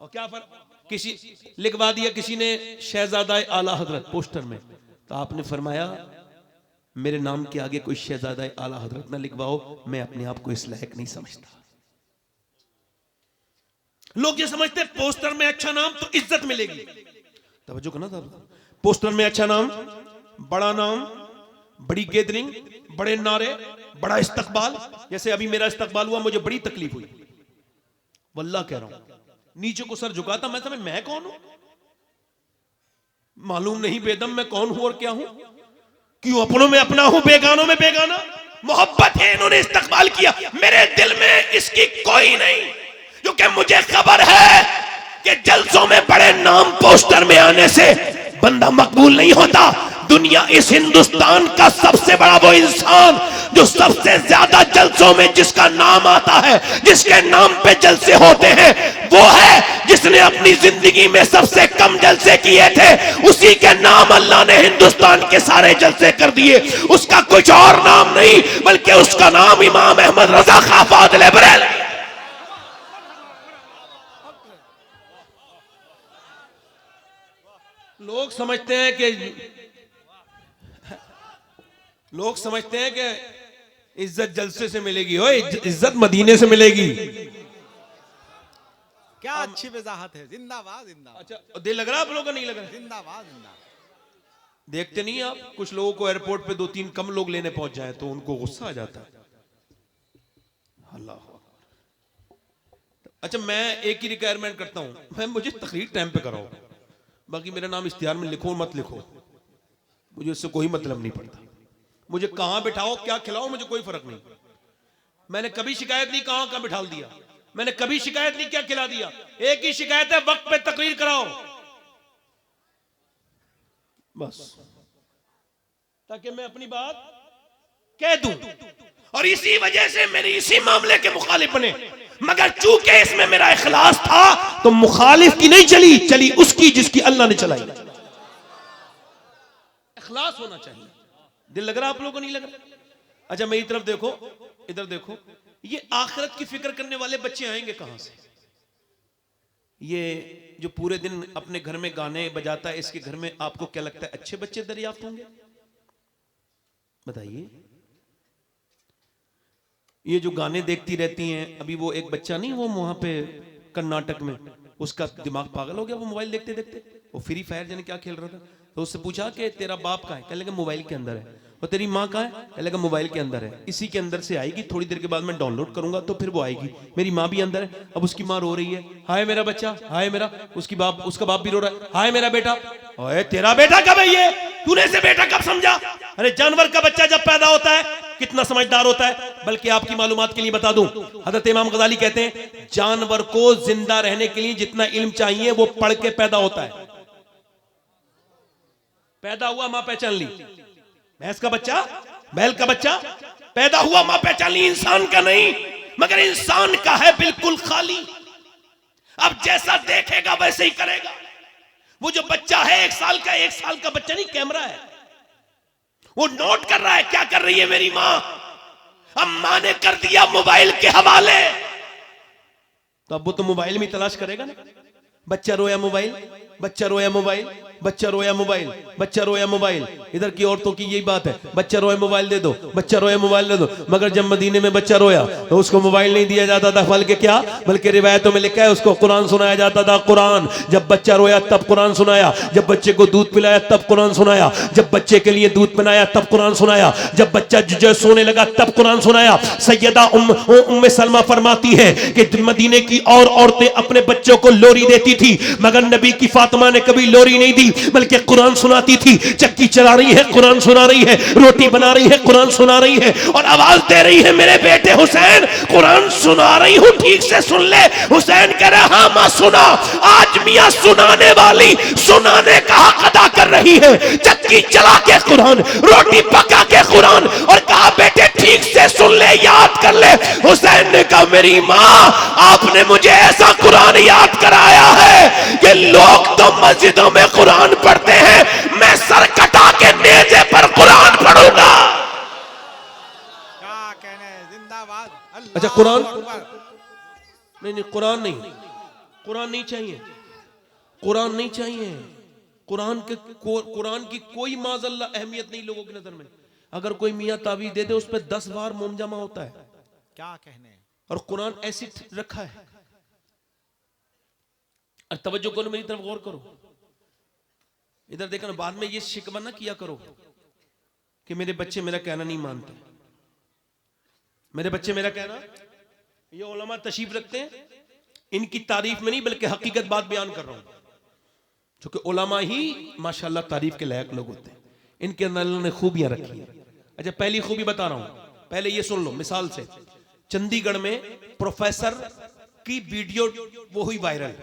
और क्या फर्क, किसी लिखवा दिया किसी ने शहजादा आला हजरत पोस्टर में, तो आपने फरमाया मेरे नाम के आगे कोई शहजादा आला हजरत ना लिखवाओ, मैं अपने आप को इस लायक नहीं समझता। लोग ये समझते हैं पोस्टर में अच्छा नाम तो इज्जत मिलेगी। तवज्जो करना था, पोस्टर में अच्छा नाम, बड़ा नाम, बड़ी गैदरिंग, बड़े नारे, बड़ा इस्तकबाल। जैसे अभी मेरा इस्तकबाल हुआ, मुझे बड़ी तकलीफ हुई, वल्लाह कह रहा हूं। नीचे को सर झुकाता, मैं समझ मैं कौन हूं, मालूम नहीं बेदम मैं कौन हूं और क्या हूं। क्यों अपनों में अपना हूं, बेगानों में बेगाना। मोहब्बत है, इन्होंने इस्तकबाल किया, मेरे दिल में इसकी कोई नहीं, क्योंकि मुझे खबर है कि जलसों में बड़े नाम पोस्टर में आने से बंदा मकबूल नहीं होता। दुनिया, इस हिंदुस्तान का सबसे बड़ा वो इंसान जो सबसे ज्यादा जलसों में जिसका नाम आता है, जिसके नाम पे जलसे होते हैं, वो है जिसने अपनी जिंदगी में सबसे कम जलसे किए थे। उसी के नाम अल्लाह ने हिंदुस्तान के सारे जलसे कर दिए। उसका कुछ और नाम नहीं, बल्कि उसका नाम इमाम अहमद रजा खां फादिल बरेलवी। लोग समझते हैं कि इज्जत जलसे से मिलेगी, हो इज्जत मदीने से मिलेगी। क्या अच्छी वजाहत है, जिंदाबाद जिंदाबाद। अच्छा दिल लग रहा है आप लोगों का? नहीं लग रहा? जिंदाबाद जिंदाबाद। देखते नहीं आप, कुछ लोगों को एयरपोर्ट पे 2-3 कम लोग लेने पहुंच जाए तो उनको गुस्सा आ जाता है। अल्लाह। अच्छा मैं एक ही रिक्वायरमेंट करता हूं, मैं मुझे तकरीर टाइम पे कराओ, बाकी मेरा नाम इश्तिहार में लिखो मत लिखो, मुझे उससे कोई मतलब नहीं पड़ता। मुझे कहां बिठाओ, क्या खिलाओ, मुझे कोई फर्क नहीं। मैंने कभी शिकायत नहीं कहां का बिठा दिया, मैंने कभी शिकायत नहीं क्या खिला दिया। एक ही शिकायत है, वक्त पे तकरीर कराओ बस, ताकि मैं अपनी बात कह दूं। और इसी वजह से मेरी इसी मामले के मुखालिफ बने, मगर चूंकि इसमें मेरा इखलास था तो मुखालिफ की नहीं चली, चली उसकी जिसकी अल्लाह ने चलाई। इखलास होना चाहिए। दिल लग रहा आप लोगों को? नहीं लग रहा? अच्छा मेरी तरफ देखो, इधर देखो, ये आखिरत की फिक्र करने वाले बच्चे आएंगे कहां से? ये जो पूरे दिन अपने घर में गाने बजाता है, इसके घर में आपको क्या लगता है अच्छे बच्चे दरियाफ्त होंगे? बताइए। ये जो गाने देखती रहती हैं, अभी वो एक बच्चा नहीं, वो वहां पे कर्नाटक में, उसका दिमाग पागल हो गया वो मोबाइल देखते देखते, वो फ्री फायर जाने क्या खेल रहा था, तो उससे पूछा कि तेरा बाप कहाँ है? कहने लगा मोबाइल के अंदर है। और तेरी माँ कहाँ है? कहने लगा मोबाइल के अंदर है। इसी के अंदर से आएगी, थोड़ी देर के बाद मैं डाउनलोड करूंगा तो फिर वो आएगी। मेरी माँ भी अंदर है। अब उसकी माँ रो रही है, हाय मेरा बच्चा, हाय मेरा, उसका बाप भी रो रहा है, हाय मेरा बेटा। ओए तेरा बेटा कब है ये? तूने से बेटा कब समझा? अरे जानवर का बच्चा जब पैदा होता है कितना समझदार होता है। बल्कि आपकी मालूमात के लिए बता दूं, हजरत इमाम गजाली कहते हैं जानवर को जिंदा रहने के लिए जितना इल्म चाहिए वो पढ़ के पैदा होता है। पैदा हुआ मां पहचान ली, भैंस का बच्चा, बैल का बच्चा पैदा हुआ मां पहचान ली, इंसान का नहीं, मगर इंसान का है बिल्कुल खाली। अब जैसा देखेगा वैसे ही करेगा। वो जो बच्चा है 1 साल का, 1 साल का बच्चा नहीं, कैमरा है, वो नोट कर रहा है क्या कर रही है मेरी मां। अब मां ने कर दिया मोबाइल के हवाले, तो अब वो तो मोबाइल में तलाश करेगा ना। बच्चा रोया मोबाइल, बच्चा रोया मोबाइल, बच्चा रोया मोबाइल, बच्चा रोया मोबाइल। इधर की औरतों की यही बात है, बच्चा रोया मोबाइल दे दो, बच्चा रोया मोबाइल दे दो। मगर जब मदीने में बच्चा रोया तो उसको मोबाइल नहीं दिया जाता था, बल्कि क्या, बल्कि रिवायतों में लिखा है उसको कुरान सुनाया जाता था। कुरान, जब बच्चा रोया तब कुरान सुनाया, जब बच्चे को दूध पिलाया तब कुरान सुनाया, जब बच्चे के लिए दूध बनाया तब कुरान सुनाया, जब बच्चा जो सोने लगा तब कुरान सुनाया। सैयदा उम्मे सलमा फरमाती है कि मदीने की और औरतें अपने बच्चों को लोरी देती थी, मगर नबी की फातिमा ने कभी लोरी नहीं दी, बल्कि कुरान सुनाती थी। चक्की चला रही है कुरान सुना रही है, रोटी बना रही है कुरान सुना रही है, और आवाज दे रही है मेरे बेटे हुसैन कुरान सुना रही हूं, ठीक से सुन ले। हुसैन कह रहा हाँ मां सुना। आज मियां सुनाने वाली सुनाने का हक अदा कर रही है। चक्की चला के कुरान, रोटी पका के कुरान, और कहा बेटे ठीक से सुन ले, याद कर ले। हुसैन ने कहा मेरी मां आपने मुझे ऐसा कुरान याद कराया है कि लोग तो मस्जिदों में कुरान पढ़ते हैं, मैं सर कटा के नेज़े पर कुरान पढ़ूंगा। क्या कहने, जिंदाबाद। अच्छा कुरान नहीं, कुरान नहीं, कुरान नहीं चाहिए, कुरान नहीं चाहिए। कुरान की कोई माज़अल्लाह अहमियत नहीं लोगों की नजर में। अगर कोई मियां तावीज़ दे दे उस पर 10 बार मोमजामा होता है। क्या कहने, और कुरान ऐसी रखा है। और तवज्जो करो, मेरी तरफ गौर करो, इधर देखना, बाद में ये शिकवा ना किया करो कि मेरे बच्चे मेरा कहना नहीं मानते। मेरे बच्चे मेरा कहना, ये उलमा तशरीफ रखते हैं, इनकी तारीफ में नहीं बल्कि हकीकत बात बयान कर रहा हूं। क्योंकि उलमा ही माशाल्लाह तारीफ के लायक लोग होते हैं, इनके अंदर अल्लाह ने खूबियां रखी है। अच्छा पहली खूबी बता रहा हूं, पहले ये सुन लो। मिसाल से चंडीगढ़ में प्रोफेसर की वीडियो वो हुई वायरल,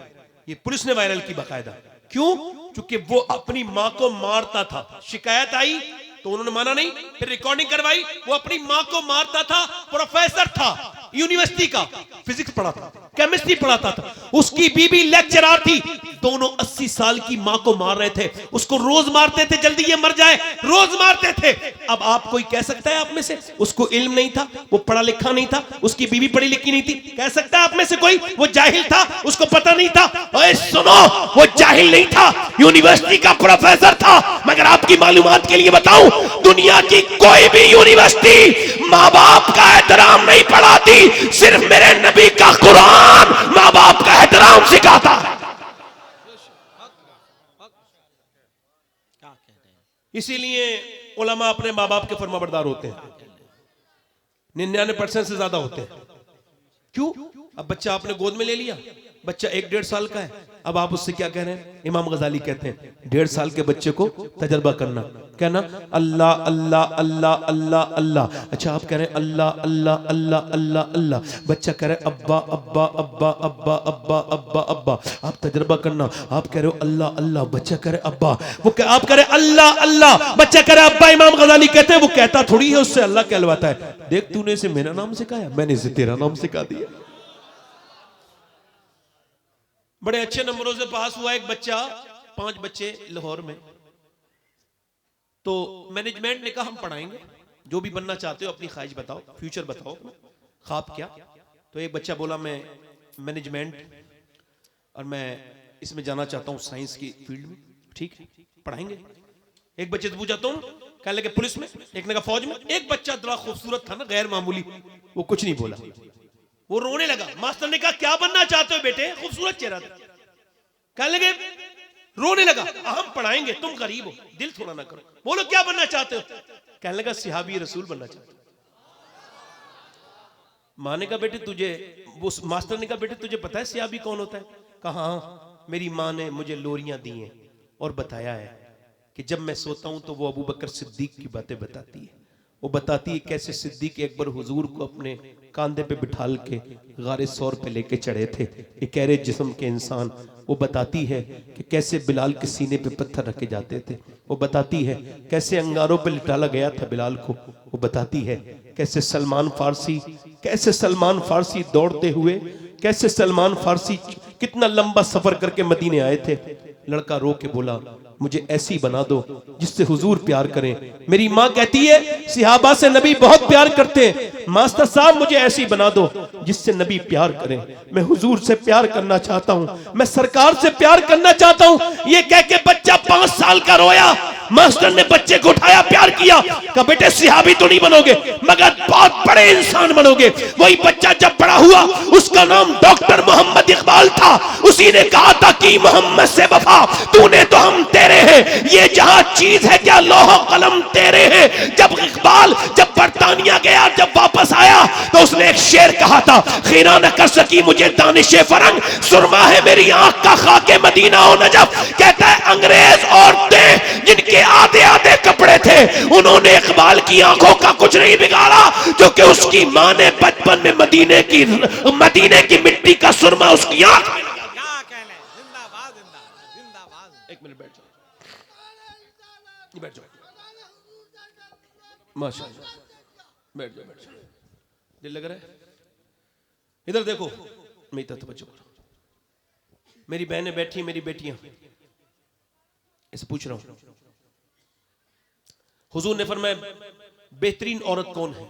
ये पुलिस ने वायरल की बाकायदा। क्यों? क्योंकि वो अपनी मां को मारता था। शिकायत आई तो उन्होंने माना नहीं, फिर रिकॉर्डिंग करवाई, वो अपनी मां को मारता था। प्रोफेसर था, यूनिवर्सिटी का, फिजिक्स पढ़ाता था, केमिस्ट्री पढ़ाता था, उसकी बीबी लेक्चरर थी। दोनों 80 साल की मां को मार रहे थे, उसको रोज मारते थे, जल्दी ये मर जाए, रोज मारते थे। अब आप कोई कह सकता है आप में से उसको इल्म नहीं था, वो पढ़ा लिखा नहीं था, उसकी बीबी पढ़ी लिखी नहीं थी? कह सकता है आप में से कोई वो जाहिल था, उसको पता नहीं था? ओए सुनो, वो जाहिल नहीं था, यूनिवर्सिटी का प्रोफेसर था। मगर आपकी मालूमात के लिए बताऊं, दुनिया की कोई भी यूनिवर्सिटी माँ बाप का एहतराम नहीं पढ़ाती, सिर्फ मेरे नबी का कुरान माँ बाप का एहतराम सिखाता है। इसीलिए उलमा अपने माँ बाप के फरमाबरदार होते हैं, 99% से ज्यादा होते हैं। क्यों? अब बच्चा आपने गोद में ले लिया, बच्चा 1-1.5 साल का है, अब आप उससे क्या कह रहे हैं? इमाम गजाली कहते हैं 1.5 साल के बच्चे को तजर्बा करना, कहना अल्लाह अल्लाह अल्लाह अल्लाह अल्लाह। अच्छा आप कह रहे हैं अल्लाह अल्लाह अल्लाह अल्लाह अल्लाह, बच्चा कह रहे हैं अब्बा अब्बा अब्बा अब्बा अब्बा अब्बा अब्बा। आप तजर्बा करना, आप कह रहे हो अल्लाह अल्लाह, बच्चा कह रहे अब्बा, आप कह रहे अल्लाह अल्लाह, बच्चा कह रहे अब्बा। इमाम गजाली कहते हैं वो कहता थोड़ी है, उससे अल्लाह कहलवाता है। देख तूने इसे मेरा नाम सिखाया, मैंने इसे तेरा नाम सिखा दिया। बड़े अच्छे नंबरों से पास हुआ एक बच्चा, 5 बच्चे लाहौर में। तो मैनेजमेंट ने कहा हम पढ़ाएंगे, जो भी बनना चाहते हो अपनी ख्वाहिश बताओ, फ्यूचर बताओ, ख्वाब क्या। तो एक बच्चा बोला मैं मैनेजमेंट, और मैं इसमें जाना चाहता हूं साइंस की फील्ड में, ठीक है, पढ़ाएंगे। एक बच्चे से पूछाता हूं, कहने लगे पुलिस में, एक ने कहा फौज में। एक बच्चा बड़ा खूबसूरत था ना, गैर मामूली, वो कुछ नहीं बोला, वो रोने लगा। मास्टर ने कहा क्या बनना चाहते हो बेटे, खूबसूरत चेहरा था। कहने लगे, रोने लगा, हम पढ़ाएंगे, तुम गरीब हो, दिल थोड़ा ना करो, बोलो क्या बनना चाहते हो। कहने लगा सिहाबी रसूल बनना चाहते हो। माँ ने कहा बेटे तुझे, वो मास्टर ने कहा बेटे तुझे पता है सिहाबी कौन होता है। कहा हाँ, मेरी माँ ने मुझे लोरियां दी हैं और बताया है कि जब मैं सोता हूं तो वो अबू बकर सिद्दीक की बातें बताती है। वो बताती है कैसे सिद्दीक अकबर हुजूर को अपने कांधे पे बिठाल के गारे सौर पे लेके चढ़े थे, एक गहरे जिस्म के इंसान। वो बताती है कि कैसे बिलाल के सीने पे पत्थर रखे जाते थे। वो बताती है कैसे अंगारों पे लिटाला गया था बिलाल को। वो बताती है कैसे सलमान फारसी दौड़ते हुए, कैसे सलमान फारसी कितना लंबा सफर करके मदीने आए थे। लड़का रो के बोला मुझे ऐसी बना दो जिससे हुजूर प्यार करें। मेरी माँ कहती है सिहाबा से नबी बहुत प्यार करते हैं, मास्टर साहब मुझे ऐसी बना दो जिससे नबी प्यार करें। मैं हुजूर से प्यार करना चाहता हूँ, मैं सरकार से प्यार करना चाहता हूँ। ये कह के बच्चा 5 साल का रोया। मास्टर ने बच्चे को उठाया, प्यार किया, कहा बेटे सिहाबी तो नहीं बनोगे मगर बहुत बड़े इंसान बनोगे। वही बच्चा जब बड़ा हुआ, उसका नाम डॉक्टर मोहम्मद इकबाल था। उसी ने कहा था कि मोहम्मद से वफा तूने तो हम तेरे हैं, ये जहां चीज है क्या लौह कलम तेरे हैं। जब इकबाल जब बरतानिया गया, जब वापस आया तो उसने एक शेर कहा था, खीरा न कर सकी मुझे दानिशे फरंग, सुरमा है मेरी आंख का खाके मदीना और नजफ। कहता है अंग्रेज औरतें जिनके आधे आधे कपड़े थे, उन्होंने इकबाल की आंखों का कुछ नहीं बिगाड़ा, क्योंकि उसकी मां ने बचपन में मदीने की मिट्टी का सुरमा उसकी आंख। क्या कहने, जिंदाबाद जिंदाबाद जिंदाबाद। एक मिनट बैठ जाओ, बैठ जाओ, माशाअल्लाह, बैठ जाओ, बैठ जाओ। दिल लग रहा है? इधर देखो, मेरी तरफ तवज्जो करो। मेरी बहनें बैठी, मेरी बेटियां, इसे पूछ रहा हूं, हुजूर ने फरमाया बेहतरीन औरत कौन है?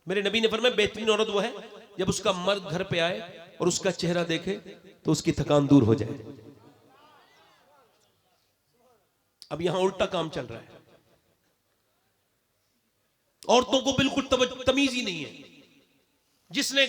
मेरे नबी ने फरमाया बेहतरीन औरत वो है जब उसका मर्द घर पे आए और उसका चेहरा देखे तो उसकी थकान दूर हो जाए। अब यहां उल्टा काम चल रहा है, औरतों को बिल्कुल तमीज ही नहीं है। जिसने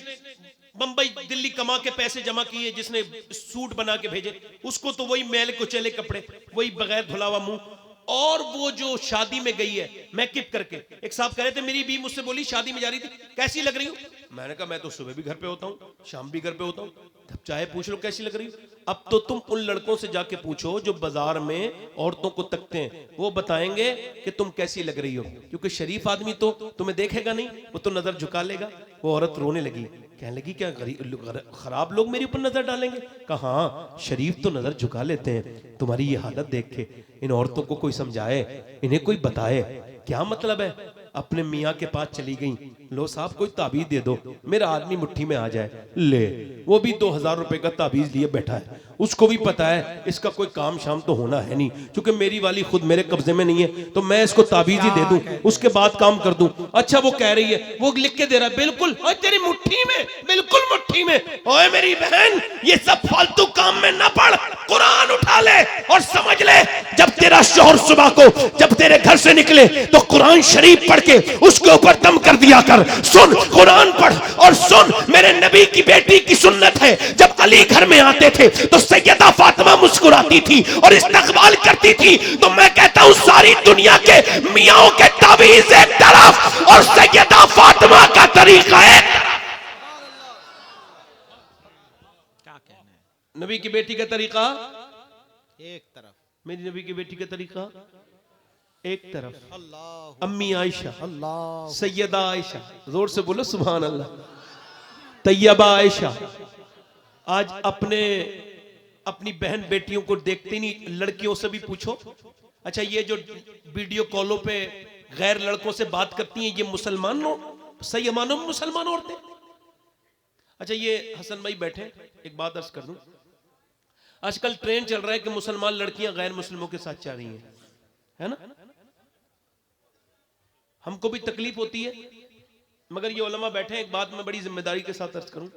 बंबई दिल्ली कमा के पैसे जमा किए, जिसने सूट बना के भेजे, उसको तो वही मैले कुचले कपड़े, वही बगैर धुला हुआ मुंह। और वो जो शादी में गई है मैकअप करके, एक साहब कह रहे थे मेरी बीवी मुझसे बोली शादी में जा रही थी, कैसी लग रही हूं? मैंने कहा मैं तो सुबह भी घर पे होता हूं, शाम भी घर पे होता हूं, तब चाहे पूछ लो कैसी लग रही हूं। अब तो तुम उन लड़कों से जाके पूछो जो बाजार में औरतों को तकते हैं, वो बताएंगे कि तुम कैसी लग रही हो, क्योंकि शरीफ आदमी तो तुम्हें देखेगा नहीं, वो तो नजर झुका लेगा। वो औरत रोने लगी, कहने लगी क्या खराब लोग मेरे ऊपर नजर डालेंगे? कहा हाँ, शरीफ तो नजर झुका लेते हैं। तुम्हारी ये हालत देख के इन औरतों को कोई समझाए, इन्हें कोई बताए क्या मतलब है। अपने मियाँ के पास चली गई, लो साहब कोई ताबीज दे दो, मेरा आदमी मुट्ठी में आ जाए। ले, वो भी 2000 रुपए का ताबीज लिए बैठा है, उसको भी पता है इसका कोई काम शाम तो होना है नहीं, क्योंकि मेरी वाली खुद मेरे कब्जे में नहीं है, तो मैं इसको ताबीज ही दे दूं, उसके बाद काम कर दूं। अच्छा वो कह रही है, वो लिख के दे रहा है, बिल्कुल ओए तेरी मुट्ठी में, बिल्कुल मुट्ठी में। ओए मेरी बहन, ये सब फालतू काम में ना पड़, कुरान उठा ले और समझ ले, जब तेरा शौहर सुबह को जब तेरे घर से निकले तो कुरान शरीफ पढ़ के उसके ऊपर दम कर दिया कर। सुन, कुरान पढ़ और सुन, मेरे नबी की बेटी की सुन्नत है, जब अली घर में आते थे तो सैयदा फातिमा मुस्कुराती थी और इस्तकबाल करती थी। तो मैं कहता हूं सारी दुनिया के मियाओं के तावीज़ एक तरफ और सैयदा फातिमा का तरीका एक तरफ। क्या कहने, नबी की बेटी का तरीका एक तरफ, मेरी नबी की बेटी का तरीका एक तरफ। अल्लाह अम्मी आयशा, अल्लाह, सैयदा आयशा, जोर से बोलो सुभान अल्लाह, तैयबा आयशा आज अपनी बहन बेटियों को देखते नहीं, लड़कियों से भी पूछो। अच्छा ये जो वीडियो कॉलों पे गैर लड़कों से बात करती हैं, ये मुसलमानों सही मानो मुसलमान औरतें? अच्छा ये हसन भाई बैठे, एक बात अर्ज कर दूं, आजकल ट्रेंड चल रहा है कि मुसलमान लड़कियां गैर मुस्लिमों के साथ जा रही हैं, है ना? हमको भी तकलीफ होती है, मगर ये उलमा बैठे हैं, एक बात मैं बड़ी जिम्मेदारी के साथ अर्ज करूं,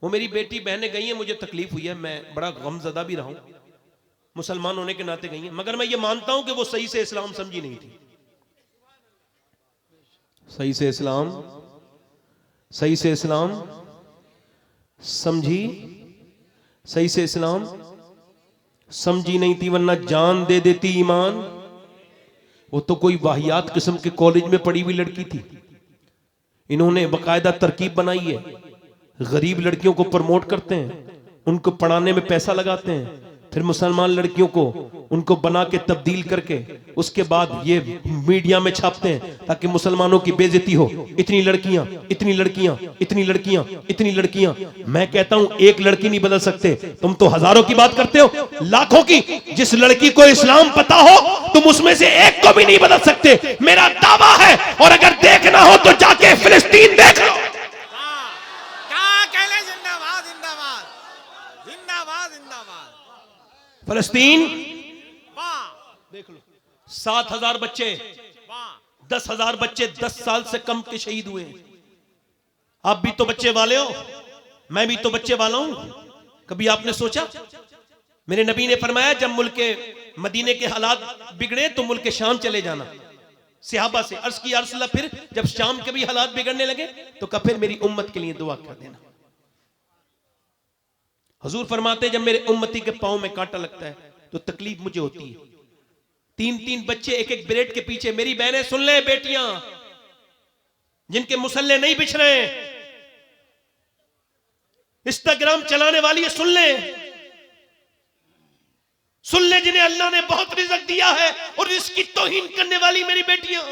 वो मेरी बेटी बहनें गई हैं, मुझे तकलीफ हुई है, मैं बड़ा गमज़दा भी रहा हूं, मुसलमान होने के नाते गई हैं, मगर मैं ये मानता हूं कि वो सही से इस्लाम समझी नहीं थी। सही से इस्लाम समझी, सही से इस्लाम समझी नहीं थी, वरना जान दे देती ईमान। वो तो कोई वाहियात किस्म के कॉलेज में पढ़ी हुई लड़की थी, इन्होंने बाकायदा तरकीब बनाई है, गरीब लड़कियों को प्रमोट करते हैं, उनको पढ़ाने में पैसा लगाते हैं, फिर मुसलमान लड़कियों को उनको बना के तब्दील करके उसके बाद ये मीडिया में छापते हैं ताकि मुसलमानों की बेइज्जती हो। इतनी लड़कियां, इतनी लड़कियां, इतनी लड़कियां, इतनी लड़कियां। मैं कहता हूं एक लड़की नहीं बदल सकते, तुम तो हजारों की बात करते हो, लाखों की। जिस लड़की को इस्लाम पता हो तुम उसमें से एक को भी नहीं बदल सकते, मेरा दावा है। और अगर देखना हो तो जाके फिलिस्तीन देख लो। फलस्तीन देख लो, 7,000 बच्चे, 10,000 बच्चे 10 साल से कम के शहीद हुए। आप भी तो बच्चे वाले हो, मैं भी तो बच्चे वाला हूं। कभी आपने सोचा, मेरे नबी ने फरमाया जब मुल्क मदीने के हालात बिगड़े तो मुल्क शाम चले जाना। सहाबा से अर्ज की या रसूल अल्लाह, फिर जब शाम के भी हालात बिगड़ने लगे तो कहा फिर मेरी उम्मत के लिए दुआ कर देना। हुजूर फरमाते जब मेरे उम्मती के पांव में कांटा लगता है तो तकलीफ मुझे होती है। 3-3 बच्चे एक एक ब्रेड के पीछे। मेरी बहनें सुन ले, बेटियां जिनके मुसल्ले नहीं बिछ रहे, इंस्टाग्राम चलाने वाली है, सुन ले जिन्हें अल्लाह ने बहुत रिज़्क दिया है और इसकी तौहीन करने वाली मेरी बेटियां।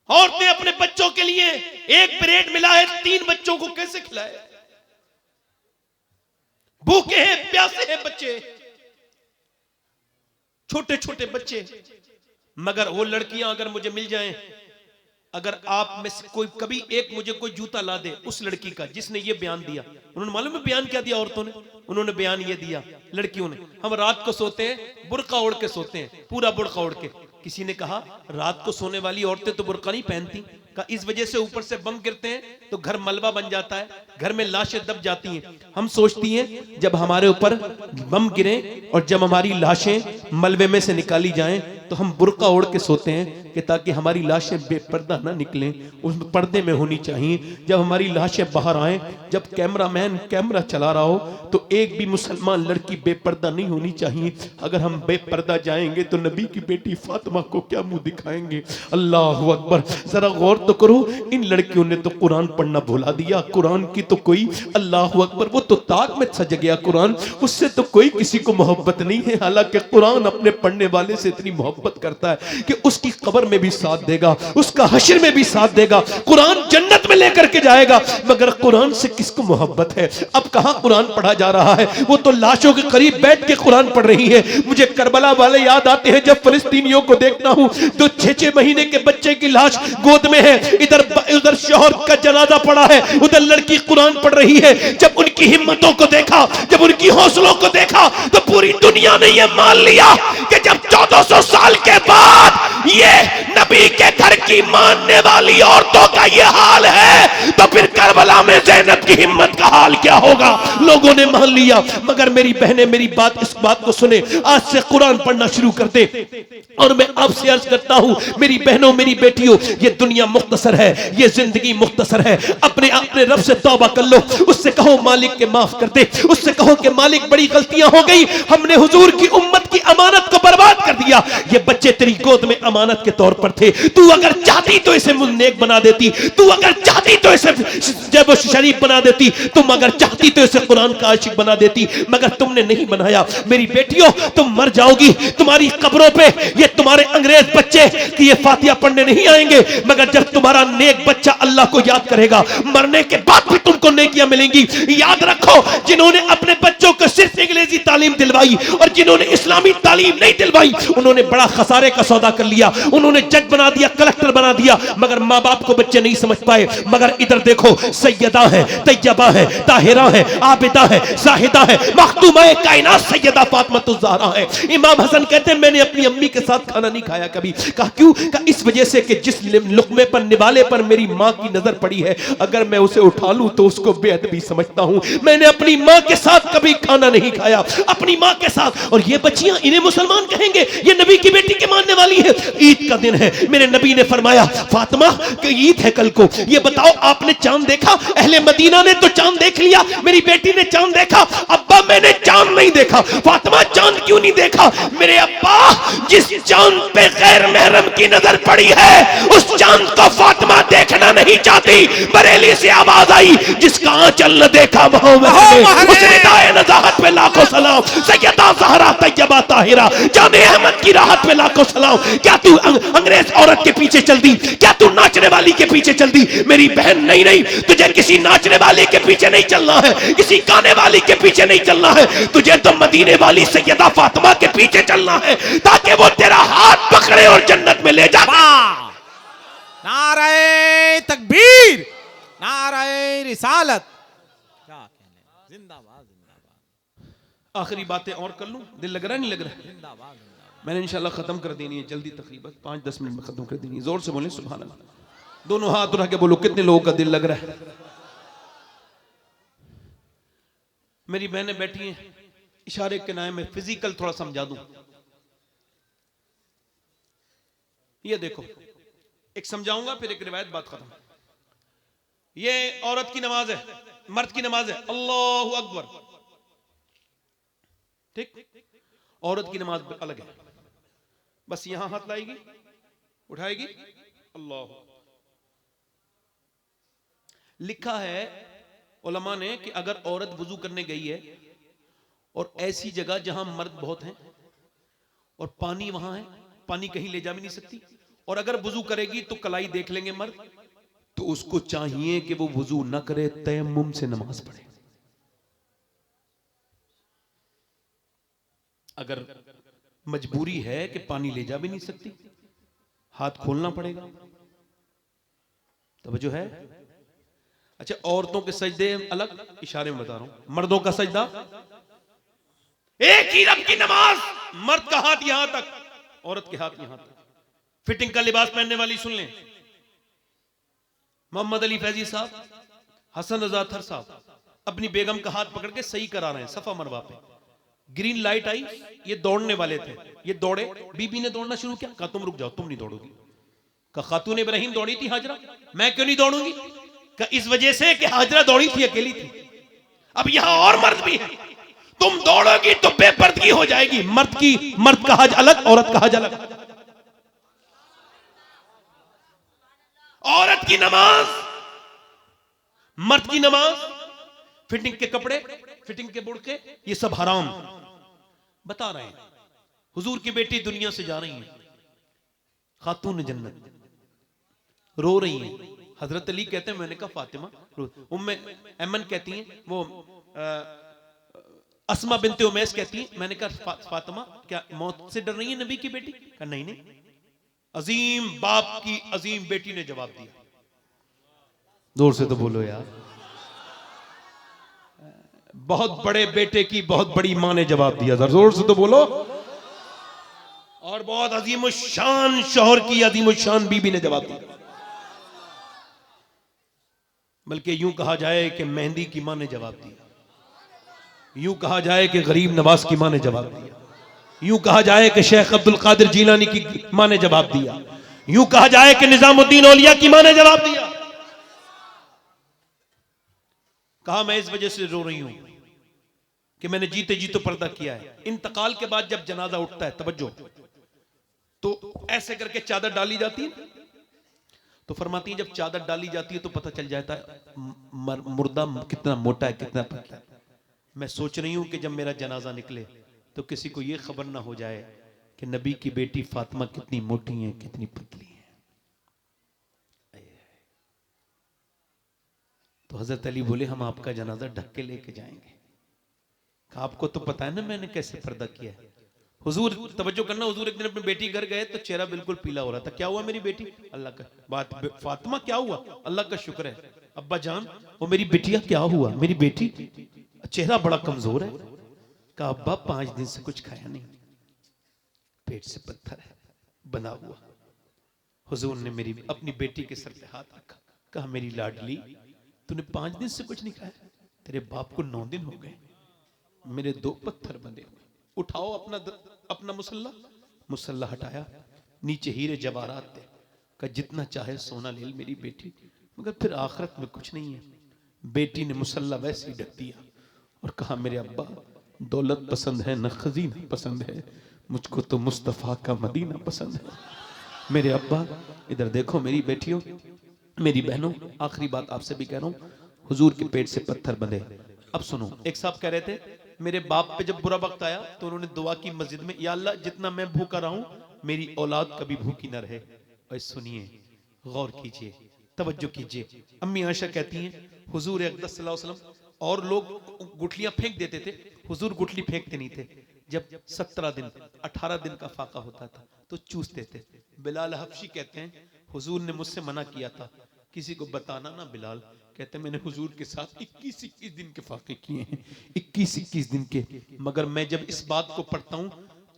औरतें अपने बच्चों के लिए एक ब्रेड मिला है, 3 बच्चों को कैसे खिलाए? भूखे हैं, प्यासे हैं बच्चे, छोटे छोटे बच्चे। मगर वो लड़कियां अगर मुझे मिल जाएं, अगर आप में से कोई कभी एक मुझे कोई जूता ला दे उस लड़की का जिसने ये बयान दिया। उन्होंने मालूम है बयान क्या दिया औरतों ने? उन्होंने बयान ये दिया लड़कियों ने, हम रात को सोते हैं बुर्का ओढ़ के सोते हैं, पूरा बुर्का ओढ़ के। किसी ने कहा रात को सोने वाली औरतें तो बुर्का नहीं पहनती, का इस वजह से ऊपर से बम गिरते हैं तो घर मलबा बन जाता है, घर में लाशें दब जाती हैं। हम सोचती हैं जब हमारे ऊपर बम गिरे और जब हमारी लाशें मलबे में से निकाली जाएं तो हम बुर्का ओढ़ के सोते हैं कि ताकि हमारी लाशें बेपर्दा ना निकलें, उस पर्दे में होनी चाहिए। जब हमारी लाशें बाहर आएं, जब कैमरामैन कैमरा चला रहा हो तो एक भी मुसलमान लड़की बेपर्दा नहीं होनी चाहिए। अगर हम बेपर्दा जाएंगे तो नबी की बेटी फातिमा को क्या मुंह दिखाएंगे? अल्लाह अकबर। जरा गौर तो करो, इन लड़कियों ने तो कुरान पढ़ना भुला दिया। कुरान की तो कोई, अल्लाह अकबर, वो तो ताक में सज गया कुरान, उससे तो कोई किसी को मोहब्बत नहीं है। हालांकि कुरान अपने पढ़ने वाले से इतनी मोहब्बत करता है कि उसकी कब्र में भी साथ देगा, उसका हश्र में भी साथ देगा, कुरान जन्नत में लेकर के जाएगा। मगर कुरान से किसको मोहब्बत है? अब कहां कुरान पढ़ा जा रहा है? वो तो लाशों के करीब बैठ के कुरान पढ़ रही है। मुझे करबला वाले याद आते हैं, जब फिलिस्तीनियों को देखता हूं तो 6-6 महीने के बच्चे की लाश गोद में है, इधर उधर शौहर का जनाजा पड़ा है, उधर लड़की कुरान पढ़ रही है। जब उनकी हिम्मतों को देखा, जब उनकी हौसलों को देखा तो पूरी दुनिया ने यह मान लिया कि जब 1400 साल के बाद ये नबी के घर की मानने वाली औरतों का ये हाल है तो फिर करबला में ज़ैनब की हिम्मत का हाल क्या होगा? लोगों ने मान लिया। मगर मेरी बहनें मेरी बात, इस बात को सुने, आज से कुरान पढ़ना शुरू कर दे। और मैं आपसे अर्ज करता हूं मेरी बहनों मेरी बेटियों, ये दुनिया मुख्तसर है, ये जिंदगी मुख्तसर है। अपने रब से तौबा कर लो, उससे कहो मालिक के माफ कर दे, उससे कहो कि मालिक बड़ी गलतियां हो गई, हमने हुजूर की उम्मत की अमानत को बर्बाद कर दिया। ये बच्चे तेरी गोद में अमानत के तौर पर थे, तू अगर चाहती तो इसे नेक बना देती, तू अगर चाहती तो इसे जब शरीफ बना देती, तुम अगर चाहती तो इसे कुरान का आशिक बना देती, मगर तुमने नहीं बनाया। मेरी बेटियों तुम मर जाओगी, तुम्हारी कब्रों पे ये तुम्हारे अंग्रेज बच्चे कि ये फातिहा पढ़ने नहीं आएंगे, मगर जब तुम्हारा नेक बच्चा अल्लाह को याद करेगा, मरने के बाद भी तुमको नेकियां मिलेंगी। याद रखो, जिन्होंने अपने बच्चों बच्चों को सिर्फ अंग्रेजी तालीम दिलवाई, और जिन्होंने इस्लामी तालीम नहीं दिलवाई उन्होंने बड़ा खसारे का सौदा कर लिया। उन्होंने जज बना दिया, कलेक्टर बना दिया, मगर माँ बाप को बच्चे नहीं समझ पाए। मगर इधर देखो, सैयदा है, तैयबा है, ताहिरा है, आबिदा है, जाहिदा है, मखदूमा कायनात सैयदा फातिमा ज़हरा है। इमाम हसन कहते हैं मैंने अपनी अम्मी के साथ खाना नहीं खाया कभी। कहा क्यों? कहा इस वजह से कि जिस लुकमे पर, निवाले पर मेरी माँ की नजर पड़ी है, अगर मैं उसे उठा लूं तो उसको बेअदबी समझता हूं। मैंने अपनी माँ के साथ कभी खाना नहीं खाया, अपनी माँ के साथ। और ये बच्चियां, इन्हें मुसलमान कहेंगे, ये नबी की बेटी के मानने वाली है। ईद का दिन है, मेरे नबी ने फरमाया फातिमा कि ईद है कल को, ये बताओ आपने चांद देखा? अहले मदीना ने तो चांद देख लिया, मेरी बेटी ने चांद देखा। अब्बा मैंने चांद नहीं देखा। फातिमा चांद क्यों नहीं देखा? मेरे अब्बा, जिस चांद पे गैर महरम की नजर पड़ी है उस चांद को फातिमा देखना नहीं चाहती। बरेली से आवाज आई, जिसका आंचल न देखा मोहम्मद, उस निदाए नजाहत पे लाखों सलाम। सैयदा ज़हरा तैयबा ताहिरा, जाने अहमद की राहत पे लाखों सलाम। क्या तू अंग्रेज औरत के पीछे चल दी? क्या तू नाचने वाली के पीछे चल दी? मेरी बहन, नहीं नहीं, तुझे किसी नाचने वाले के पीछे नहीं चलना है, किसी गाने वाली के पीछे नहीं चलना है, तुझे तो मदीने वाली सैयदा फातिमा के पीछे चलना है, ताकि वो तेरा हाथ पकड़े और जन्नत में ले जा। नारे तकबीर, नारे रिसालत, क्या कहने, जिंदाबाद जिंदाबाद। आखिरी बातें और कर लूं, दिल लग रहा है नहीं लग रहा है? जिंदाबाद जिंदाबाद। मैंने इंशाल्लाह खत्म कर देनी है जल्दी, तकरीबन 5-10 मिनट में खत्म कर देनी है। जोर से बोलें सुभान अल्लाह। दोनों हाथ उठा के बोलो कितने लोगों का दिल लग रहा है। मेरी बहनें बैठी हैं, इशारे के नाम में फिजिकल थोड़ा समझा दूं। ये देखो, एक समझाऊंगा फिर एक रिवायत, बात खत्म। ये औरत की नमाज है, मर्द की नमाज है, अल्लाहु अकबर, ठीक। औरत की नमाज अलग है, बस यहां हाथ लाएगी, उठाएगी, अल्लाह। लिखा है उलमा ने कि अगर औरत वुजू करने गई है और ऐसी जगह जहां मर्द बहुत हैं और पानी वहां है, पानी कहीं ले जा भी नहीं सकती, और अगर वुजू करेगी तो कलाई देख लेंगे मर्द, तो उसको चाहिए कि वो वुजू ना करे, तयम्मुम से नमाज पढ़े। अगर मजबूरी है कि पानी ले जा भी नहीं सकती, हाथ खोलना पड़ेगा, तवज्जो है। अच्छा, औरतों के सजदे अलग, इशारे में बता रहा हूं। मर्दों का सजदा एक ही रब की नमाज, मर्द का हाथ यहां तक, औरत के हाथ यहां तक। फिटिंग का लिबास पहनने वाली सुन लें, मोहम्मद अली फैजी साहब, हसन रजा थर साहब अपनी बेगम का हाथ पकड़ के सही करा रहे हैं सफा मरवा पे। ग्रीन लाइट आई, ये दौड़ने वाले थे, ये दौड़े, बीबी ने दौड़ना शुरू किया, कहा तुम रुक जाओ, तुम नहीं दौड़ोगी। कहा खातून इब्राहिम दौड़ी थी हाजरा, मैं क्यों नहीं दौड़ूंगी? कहा इस वजह से कि हाजरा दौड़ी थी, अकेली थी, अब यहां और मर्द भी है, तुम दौड़ोगी तो बेपर्दगी हो जाएगी। मर्द का हज अलग, औरत का हज अलग। औरत की नमाज, मर्द की नमाज, फिटिंग के कपड़े, फिटिंग के बुड़के, ये सब हराम बता रहे हैं। हुजूर की बेटी दुनिया से जा रही है, खातून जन्नत, रो रही है। हजरत अली कहते हैं, मैंने कहा फातिमा, उम्मे ऐमन कहती हैं, वो अस्मा बिनते उमैस कहती हैं, मैंने कहा फातिमा क्या मौत से डर रही है नबी की बेटी? कहा नहीं नहीं। अजीम बाप की अजीम बेटी ने जवाब दिया, जोर से तो बोलो यार, बहुत बड़े बेटे की बहुत बड़ी मां ने जवाब दिया, जोर से तो बोलो। और बहुत अजीम शान शौहर की अजीम शान बीबी ने जवाब दिया। बल्कि यूं कहा जाए कि मेहंदी की मां ने जवाब दिया, यूं कहा जाए कि गरीब नवाज की मां ने जवाब दिया, यूं कहा जाए कि शेख अब्दुल कादिर जीलानी की मां ने जवाब दिया, यूं कहा जाए कि निजामुद्दीन औलिया की मां ने जवाब दिया। कहा मैं इस वजह से रो रही हूं कि मैंने जीते जी तो पर्दा किया है। इंतकाल के बाद जब जनाजा उठता है, तवज्जो, तो ऐसे करके चादर डाली जाती है, तो फरमाती है जब चादर डाली जाती है तो पता चल जाता है मुर्दा कितना मोटा है, कितना पतला है। मैं सोच रही हूं कि जब मेरा जनाजा निकले तो किसी को यह खबर ना हो जाए कि नबी की बेटी फातिमा कितनी मोटी है, कितनी पतली है। तो हजरत अली बोले हम आपका जनाजा ढक के लेके जाएंगे। कहा आपको तो पता है ना मैंने कैसे पर्दा किया है। हुजूर तवज्जो करना, हुजूर एक दिन अपनी बेटी घर गए तो चेहरा बिल्कुल पीला हो रहा था। क्या हुआ मेरी बेटी? अल्लाह का बात, फातिमा क्या हुआ? अल्लाह का शुक्र है। अब्बा जान वो मेरी बेटिया क्या हुआ? मेरी बेटी चेहरा बड़ा कमजोर है। कहा अब्बा 5 दिन से कुछ खाया नहीं, पेट से पत्थर है बना हुआ। हुजूर ने मेरी अपनी बेटी के सर पे हाथ रखा, कहा मेरी लाडली तूने 5 दिन से कुछ नहीं खाया, तेरे बाप को 9 दिन हो गए, मेरे 2 पत्थर बंधे हुए, उठाओ अपना मुसल्ला हटाया, नीचे हीरे जवाहरात थे। कहा जितना चाहे सोना ले मेरी बेटी, मगर फिर आखिरत में कुछ नहीं है। बेटी ने मुसल्ला वैसे ही ढक दिया और कहा मेरे अब्बा दौलत पसंद है न खजीना पसंद है, मुझको तो मुस्तफ़ा का मदीना पसंद है। मेरे अब्बा इधर देखो, मेरी बेटियों मेरी बहनों, आखिरी बात आपसे भी कह रहा हूं, हुजूर के पेट से पत्थर बंधे। अब सुनो, एक साहब कह रहे थे मेरे बाप पे जब बुरा वक्त आया तो उन्होंने दुआ की मस्जिद में, या अल्लाह जितना मैं भूखा रहा हूं मेरी औलाद कभी भूखी न रहे। और सुनिए, गौर कीजिए, तवज्जो कीजिए। अम्मी आयशा कहती हैं हुजूर अक़दस सल्लल्लाहु अलैहि वसल्लम, और लोग गुठलियां फेंक देते थे, हुजूर गुठली फेंकते नहीं थे। जब 17 दिन 18 दिन का फाका होता था तो चूसते थे। बिलाल हबशी कहते हैं हुजूर ने मुझसे मना किया था किसी को बताना ना बिलाल, कहते मैंने हुजूर के साथ 21 दिन के फाके किए हैं, 21 दिन के, मगर मैं जब इस बात को पढ़ता हूं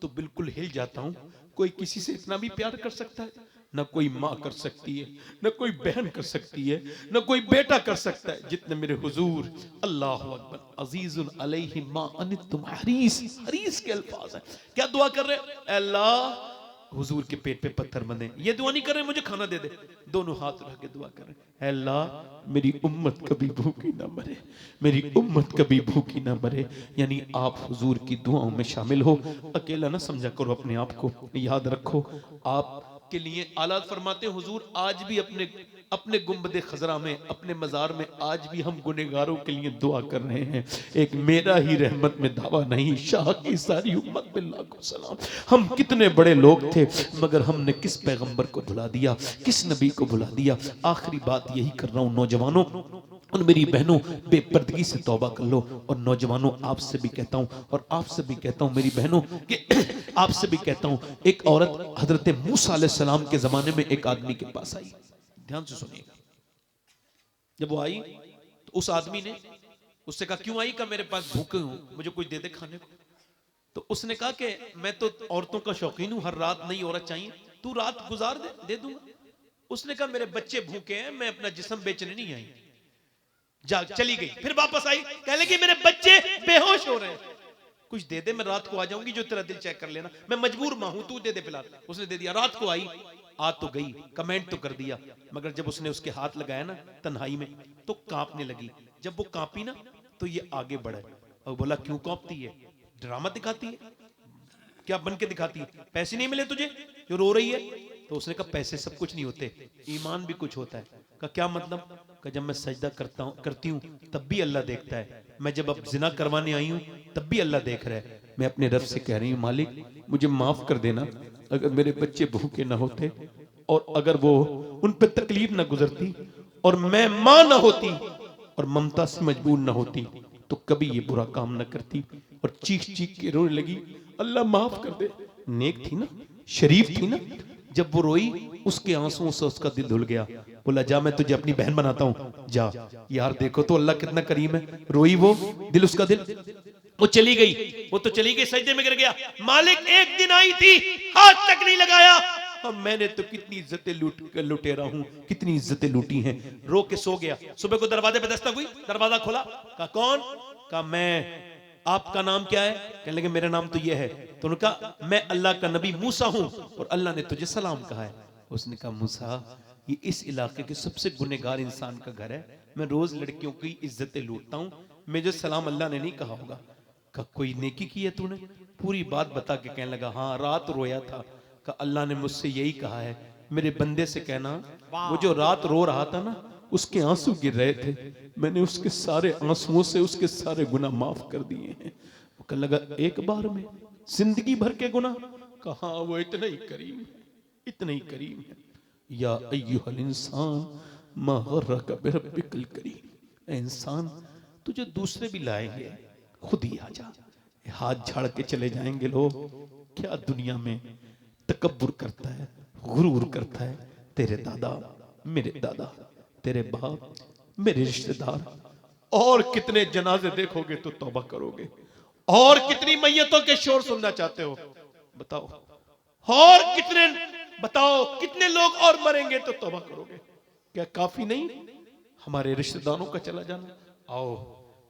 तो बिल्कुल हिल जाता हूं। कोई किसी से इतना भी प्यार कर सकता है? ना कोई माँ कर सकती है, ना कोई बहन कर सकती है, ना कोई बेटा कर सकता है जितने मेरे हुजूर। अल्लाहु अकबर। अजीजुन अलैहि मा अनितुम हरीस, हरीस के अल्फाज हैं। क्या दुआ कर रहे हैं? अल्लाह हुजूर के पेट पे पत्थर बंधे। ये दुआ नहीं कर रहे मुझे खाना दे दे, दोनों हाथ रख के दुआ कर रहे हैं अल्लाह मेरी उम्मत कभी भूखी ना मरे, मेरी उम्मत कभी भूखी ना मरे। यानी आप हुजूर की दुआओं में शामिल हो, अकेला ना समझा करो अपने आप को। याद रखो आप के लिए आला फरमाते हुजूर आज भी अपने गुंबदे खजरा में, अपने मजार में आज भी हम गुनेगारों के लिए दुआ कर रहे हैं। एक मेरा ही रहमत में दावा नहीं, शाह की सारी उम्मत में लाखों सलाम। हम कितने बड़े लोग थे मगर हमने किस पैगंबर को भुला दिया, किस नबी को भुला दिया। आखिरी बात यही कर रहा हूं नौजवानों और मेरी बहनों, बेपर्दगी से तौबा कर लो। और नौजवानों आपसे भी कहता हूं और आपसे भी कहता हूं मेरी बहनों कि आपसे भी कहता हूं, एक औरत हजरत मूसा अलैहिस्सलाम के जमाने में एक आदमी के पास आई, ध्यान से सुनिएगा। जब वो आई तो उस आदमी ने उससे कहा क्यों आई? का मेरे पास भूखे हूं, मुझे कुछ दे दे खाने को। तो उसने कहा कि मैं तो औरतों का शौकीन हूं, हर रात नई औरत चाहिए, तू रात गुजार दे दूंगा। उसने कहा मेरे बच्चे भूखे हैं, मैं अपना जिस्म बेचने नहीं आई। चली गई, फिर वापस आई, कहने लगी मेरे बच्चे बेहोश हो रहे हैं, कुछ दे दे, मैं रात को आ जाऊंगी, जो तेरा दिल चेक कर लेना, मैं मजबूर मां हूं, तू दे दे फिलहाल। उसने दे दिया, रात को आई, आ तो गई, कमेंट तो कर दिया, मगर जब उसने उसके हाथ लगाया ना तन्हाई में तो कांपने लगी। जब वो कांपी ना तो ये आगे बढ़े और बोला क्यों कांपती है? ड्रामा दिखाती है क्या? बन के दिखाती है? पैसे नहीं मिले तुझे जो रो रही है? तो उसने कहा पैसे सब कुछ नहीं होते, ईमान भी कुछ होता है। कहा क्या मतलब? कहा जब मैं सजदा करती हूँ तब भी अल्लाह देखता है, मैं जब अब जिना करवाने आई हूँ तब भी अल्लाह देख रहा है। मैं अपने रब से कह रही हूँ मालिक मुझे माफ कर देना, अगर मेरे बच्चे भूखे ना होते और अगर वो उन पर तकलीफ ना गुजरती और मैं मां ना होती और ममता से मजबूर ना होती तो कभी ये बुरा काम ना करती। और चीख चीख के रोने लगी, अल्लाह माफ कर दे। नेक थी ना, शरीफ थी ना। जब वो रोई उसके आंसुओं से उसका दिल धुल गया। बोला जा मैं तुझे अपनी बहन बनाता हूं, जा। यार देखो तो अल्लाह कितना करीम है। रोई वो, दिल उसका दिल, वो चली गई, वो तो चली गई, सजदे में गिर गया। मालिक एक दिन आई थी, हाथ तक नहीं लगाया। अब मैंने तो कितनी इज्जतें लुटेरा हूं, कितनी इज्जतें लूटी हैं। रो के सो गया। सुबह को दरवाजे पे दस्तक हुई, दरवाजा खोला, कहा कौन? कहा मैं। आपका नाम क्या है? कहने लगे मेरा नाम तो ये है। तो उन्होंने कहा मैं अल्लाह का नबी मूसा हूं और अल्लाह ने तुझे सलाम कहा है। उसने कहा मूसा ये इस इलाके के सबसे गुनहगार इंसान का घर है, मैं रोज लड़कियों की इज्जतें लूटता हूं, मुझे सलाम अल्लाह ने नहीं कहा होगा। कहा कोई नेकी की है तूने? पूरी बात बता के कहने लगा हाँ रात रोया था। कहा अल्लाह ने मुझसे यही कहा है मेरे बंदे से कहना वो जो रात रो रहा था ना उसके आंसू गिर रहे थे, मैंने उसके सारे आंसुओं से उसके सारे गुनाह माफ कर दिए हैं। वो कहने लगा एक बार में जिंदगी भर के गुनाह? कहा वो इतना ही करीम है, इतना ही करीम है। या अय्युहल इंसान मा गर्रका बिरब्बिकल करीम, इंसान तुझे दूसरे भी लाएंगे खुद ही आ जा। हाथ झाड़ के चले जाएंगे लोग। क्या दुनिया में तकब्बुर करता है, गुरूर करता है। तेरे दादा, मेरे दादा, तेरे बाप, मेरे रिश्तेदार, और कितने जनाजे देखोगे तो तौबा करोगे। और कितनी मैयतों के शोर सुनना चाहते हो बताओ। और कितने, बताओ कितने लोग और मरेंगे तो तौबा करोगे। क्या काफी नहीं हमारे रिश्तेदारों का चला जाना? आओ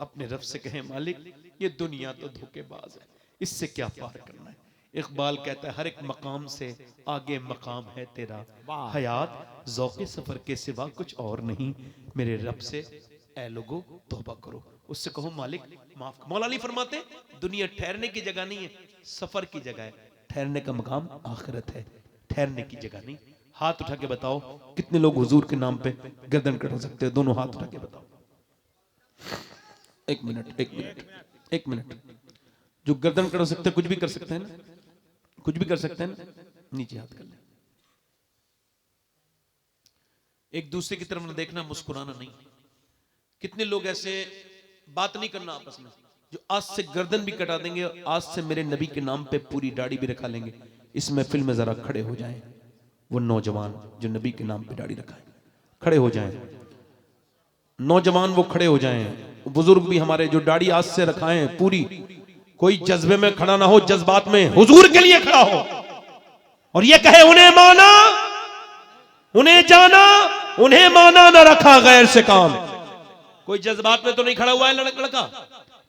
अपने रब से कहें, मालिक ये दुनिया तो धोखेबाज है, इससे क्या पार करना है। इकबाल कहता है हर एक मकाम से आगे मकाम है तेरा, हयात ज़ौक़े सफर के सिवा कुछ और नहीं। मेरे रब से ऐ लोगो तौबा करो, उससे कहो मालिक माफ। मौला अली फरमाते दुनिया ठहरने की जगह नहीं है, सफर की जगह है। ठहरने का मकाम आखिरत है, ठहरने की जगह नहीं। हाथ उठा के बताओ कितने लोग हुजूर के नाम पे गर्दन कटा सकते हो? दोनों हाथ उठा के बताओ। एक मिनट, एक मिनट, एक मिनट। जो गर्दन कटा सकते हैं कुछ भी कर सकते हैं ना, कुछ भी कर सकते हैं ना, नीचे हाथ कर ले। एक दूसरे की तरफ न देखना, मुस्कुराना नहीं। कितने लोग ऐसे बात नहीं करना आपस में, जो आज से गर्दन भी कटा देंगे और आज से मेरे नबी के नाम पे पूरी दाढ़ी भी रखा लेंगे। इस महफिल में जरा खड़े हो जाएं वो नौजवान जो नबी के नाम पे दाढ़ी रखाएं, खड़े हो जाएं नौजवान, वो खड़े हो जाएं। बुजुर्ग भी हमारे जो दाढ़ी आज से रखाएं पूरी, कोई जज्बे में खड़ा ना हो, जज्बात में हुजूर के लिए खड़ा हो और ये कहे उन्हें माना, उन्हें जाना, उन्हें माना, ना रखा गैर से काम। कोई जज्बात में तो नहीं खड़ा हुआ है लड़का।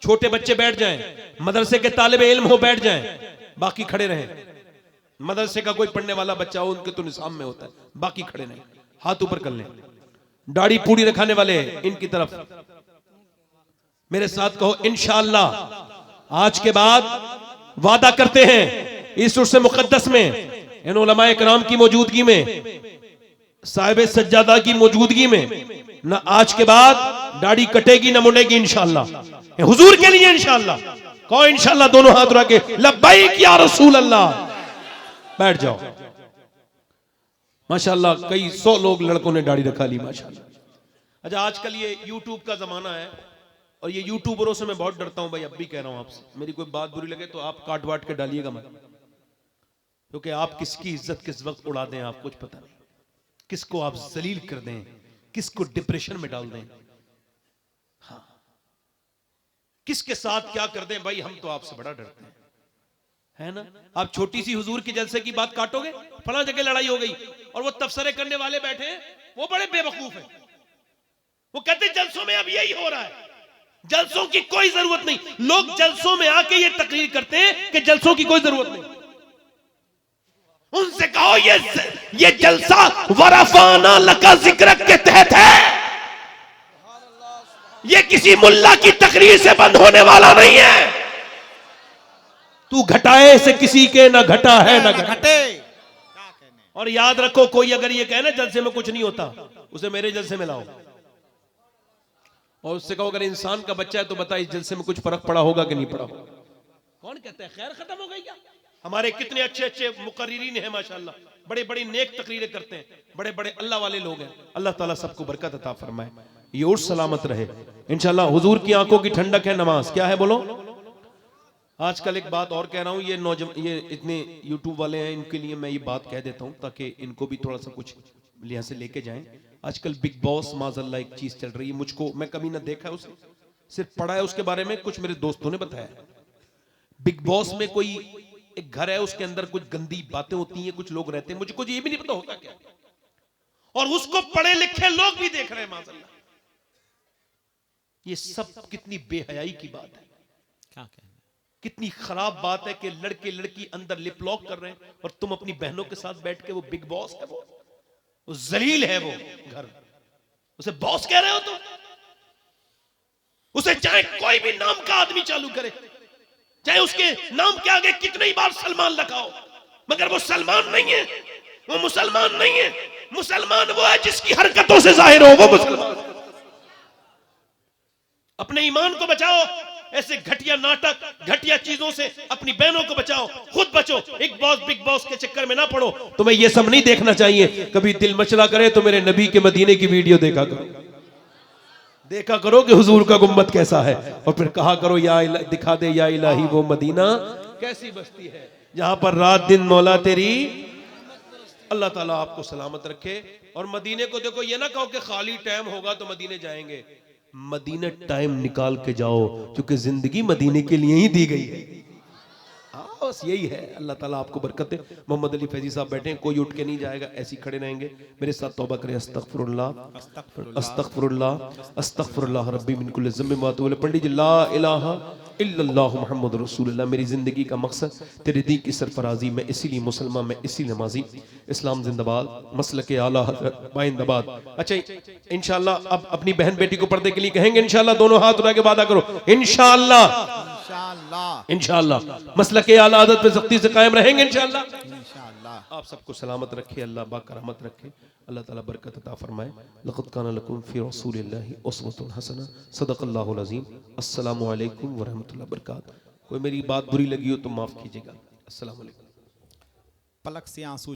छोटे बच्चे बैठ जाएं, मदरसे के तालिबे इल्म हो बैठ जाएं, बाकी खड़े रहें। मदरसे का कोई पढ़ने वाला बच्चा हो, उनके तो निसाब में होता है, बाकी खड़े रहें। हाथ ऊपर कर लें। दाढ़ी पूरी रखाने वाले इनकी तरफ मेरे साथ कहो इंशाअल्लाह आज के बाद वादा करते हैं इस उर्स मुकद्दस में, इन उलमाए किराम की मौजूदगी में, साहिब सज्जादा की मौजूदगी में, ना आज के बाद दाढ़ी कटेगी ना मुड़ेगी इंशाअल्लाह। हुजूर के लिए इंशाअल्लाह। कहो इंशाअल्लाह, दोनों हाथ उठा के लब्बैक या रसूल अल्लाह। बैठ जाओ। माशाअल्लाह कई 100 लोग लड़कों ने दाढ़ी रखा ली माशाअल्लाह। अच्छा आजकल ये यूट्यूब का जमाना है और ये यूट्यूबरों से मैं बहुत डरता हूं भाई, अब भी कह रहा हूं आपसे, मेरी कोई बात बुरी लगे तो आप काट वाट के डालिएगा मत, क्योंकि आप किसकी इज्जत किस वक्त उड़ा दें आप कुछ पता नहीं, किसको आप जलील कर दें, किसको डिप्रेशन में डाल दें, हाँ किसके साथ क्या कर दें भाई, हम तो आपसे बड़ा डरते हैं, है ना। आप छोटी सी हुजूर की जलसे की बात काटोगे, फला जगह लड़ाई हो गई और वो तबसरे करने वाले बैठे हैं, वो बड़े बेवकूफ हैं, वो कहते हैं जलसों में अब यही हो रहा है, जलसों की कोई जरूरत नहीं। लोग जलसों में आके ये तकरीर करते हैं कि जलसों की कोई जरूरत नहीं। उनसे कहो ये जलसा वरफाना लका जिक्र के तहत है, ये किसी मुल्ला की तकरीर से बंद होने वाला नहीं है। तू घटाए से किसी के ना घटा है ना घटे। और याद रखो कोई अगर ये कहे ना जलसे में कुछ नहीं होता, उसे मेरे जलसे में लाओ और उससे कहो अगर इंसान का बच्चा है तो बता इस जलसे में कुछ फर्क पड़ा होगा कि नहीं पड़ा होगा। कौन कहता है खैर खत्म हो गई क्या? हमारे कितने अच्छे अच्छे मुकर्रिरीन हैं माशाल्लाह, बड़े बड़ी नेक तकरीरें करते हैं, बड़े बड़े अल्लाह वाले लोग हैं। अल्लाह ताला सबको बरकत अता फरमाए, ये और सलामत रहे इंशाल्लाह। हुजूर की आंखों की ठंडक है नमाज। क्या है बोलो? आजकल एक बात और कह रहा हूं, ये इतने यूट्यूब वाले हैं, इनके लिए मैं ये बात कह देता हूं ताकि इनको भी थोड़ा सा कुछ यहाँ से लेके जाएं। आजकल बिग बॉस माज़अल्लाह एक चीज चल रही है, मुझको मैं कभी ना देखा है उसे, सिर्फ पढ़ा है उसके बारे में, कुछ मेरे दोस्तों ने बताया। बिग बॉस में कोई एक घर है, उसके अंदर कुछ गंदी बातें होती हैं, कुछ लोग रहते हैं, मुझको ये भी नहीं पता होता क्या, और उसको पढ़े लिखे लोग भी देख रहे हैं माज़अल्लाह। ये सब कितनी बेहयाई की बात है, क्या कहना, कितनी खराब बात है कि लड़के लड़की अंदर लिप लॉक कर रहे हैं और तुम अपनी बहनों के साथ बैठ के, वो बिग बॉस है, वो जलील है वो घर, उसे बॉस कह रहे हो तुम? उसे चाहे कोई भी नाम का आदमी चालू करे, चाहे उसके नाम के आगे कितने ही बार सलमान लगाओ, मगर वो सलमान नहीं है, वो मुसलमान नहीं है। मुसलमान वो है जिसकी हरकतों से जाहिर हो वो मुसलमान। अपने ईमान को बचाओ, ऐसे घटिया नाटक घटिया चीजों से अपनी बहनों को बचाओ, खुद बचो। एक बॉस बिग बॉस के चक्कर में ना पड़ो। तुम्हें यह सब नहीं देखना चाहिए। कभी दिल मचला करे तो मेरे नबी के मदीने की वीडियो देखा करो, देखा करो कि हुजूर का गुम्बद कैसा है, और फिर कहा करो दिखा दे या इलाही वो मदीना कैसी बस्ती है जहां पर रात दिन मौला तेरी। अल्लाह ताला आपको सलामत रखे। और मदीने को देखो, ये ना कहो कि खाली टाइम होगा तो मदीने जाएंगे, मदीने टाइम निकाल के जाओ, क्योंकि जिंदगी मदीने के लिए ही दी गई है। बस यही है। अल्लाह ताला आपको बरकत दे। मोहम्मद अली फैजी साहब बैठे हैं, कोई उठ के नहीं जाएगा, ऐसे ही खड़े रहेंगे। मेरे साथ तौबा करें। अस्तगफिरुल्लाह अस्तगफिरुल्लाह अस्तगफिरुल्लाह रब्बी मिन कुल्लि ज़म्बिन व अतूबु इलैह। पंडित जी, ला इलाहा इल्लल्लाह मुहम्मद रसूलुल्लाह। मेरी जिंदगी का मकसद तेरे दी की सरफराजी, मैं इसीलिए मुसलमान, मैं इसीलिए नमाजी। इस्लाम जिंदाबाद, मसलक आला हज़रत बाइंदाबाद। अच्छा, इंशाअल्लाह अब अपनी बहन बेटी को पर्दे के लिए कहेंगे इंशाअल्लाह। दोनों हाथ उठा के वादा करो इंशाअल्लाह, इंशाअल्लाह इंशाअल्लाह मसलक आला हज़रत पे सख्ती से कायम रहेंगे इंशाअल्लाह। इंशाअल्लाह। आप सबको सलामत रखे, अल्लाह बाकरामत रखे, अल्लाह ताला बरकत अता फरमाए। लक़द काना लकुम फ़ी रसूलिल्लाहि उस्वतुन हसना। सदक़ल्लाहुल अज़ीम। अस्सलामु अलैकुम व रहमतुल्लाहि व बरकातहू। कोई मेरी बात बुरी लगी हो तो माफ कीजिएगा। अस्सलामु अलैकुम। पलक से आंसू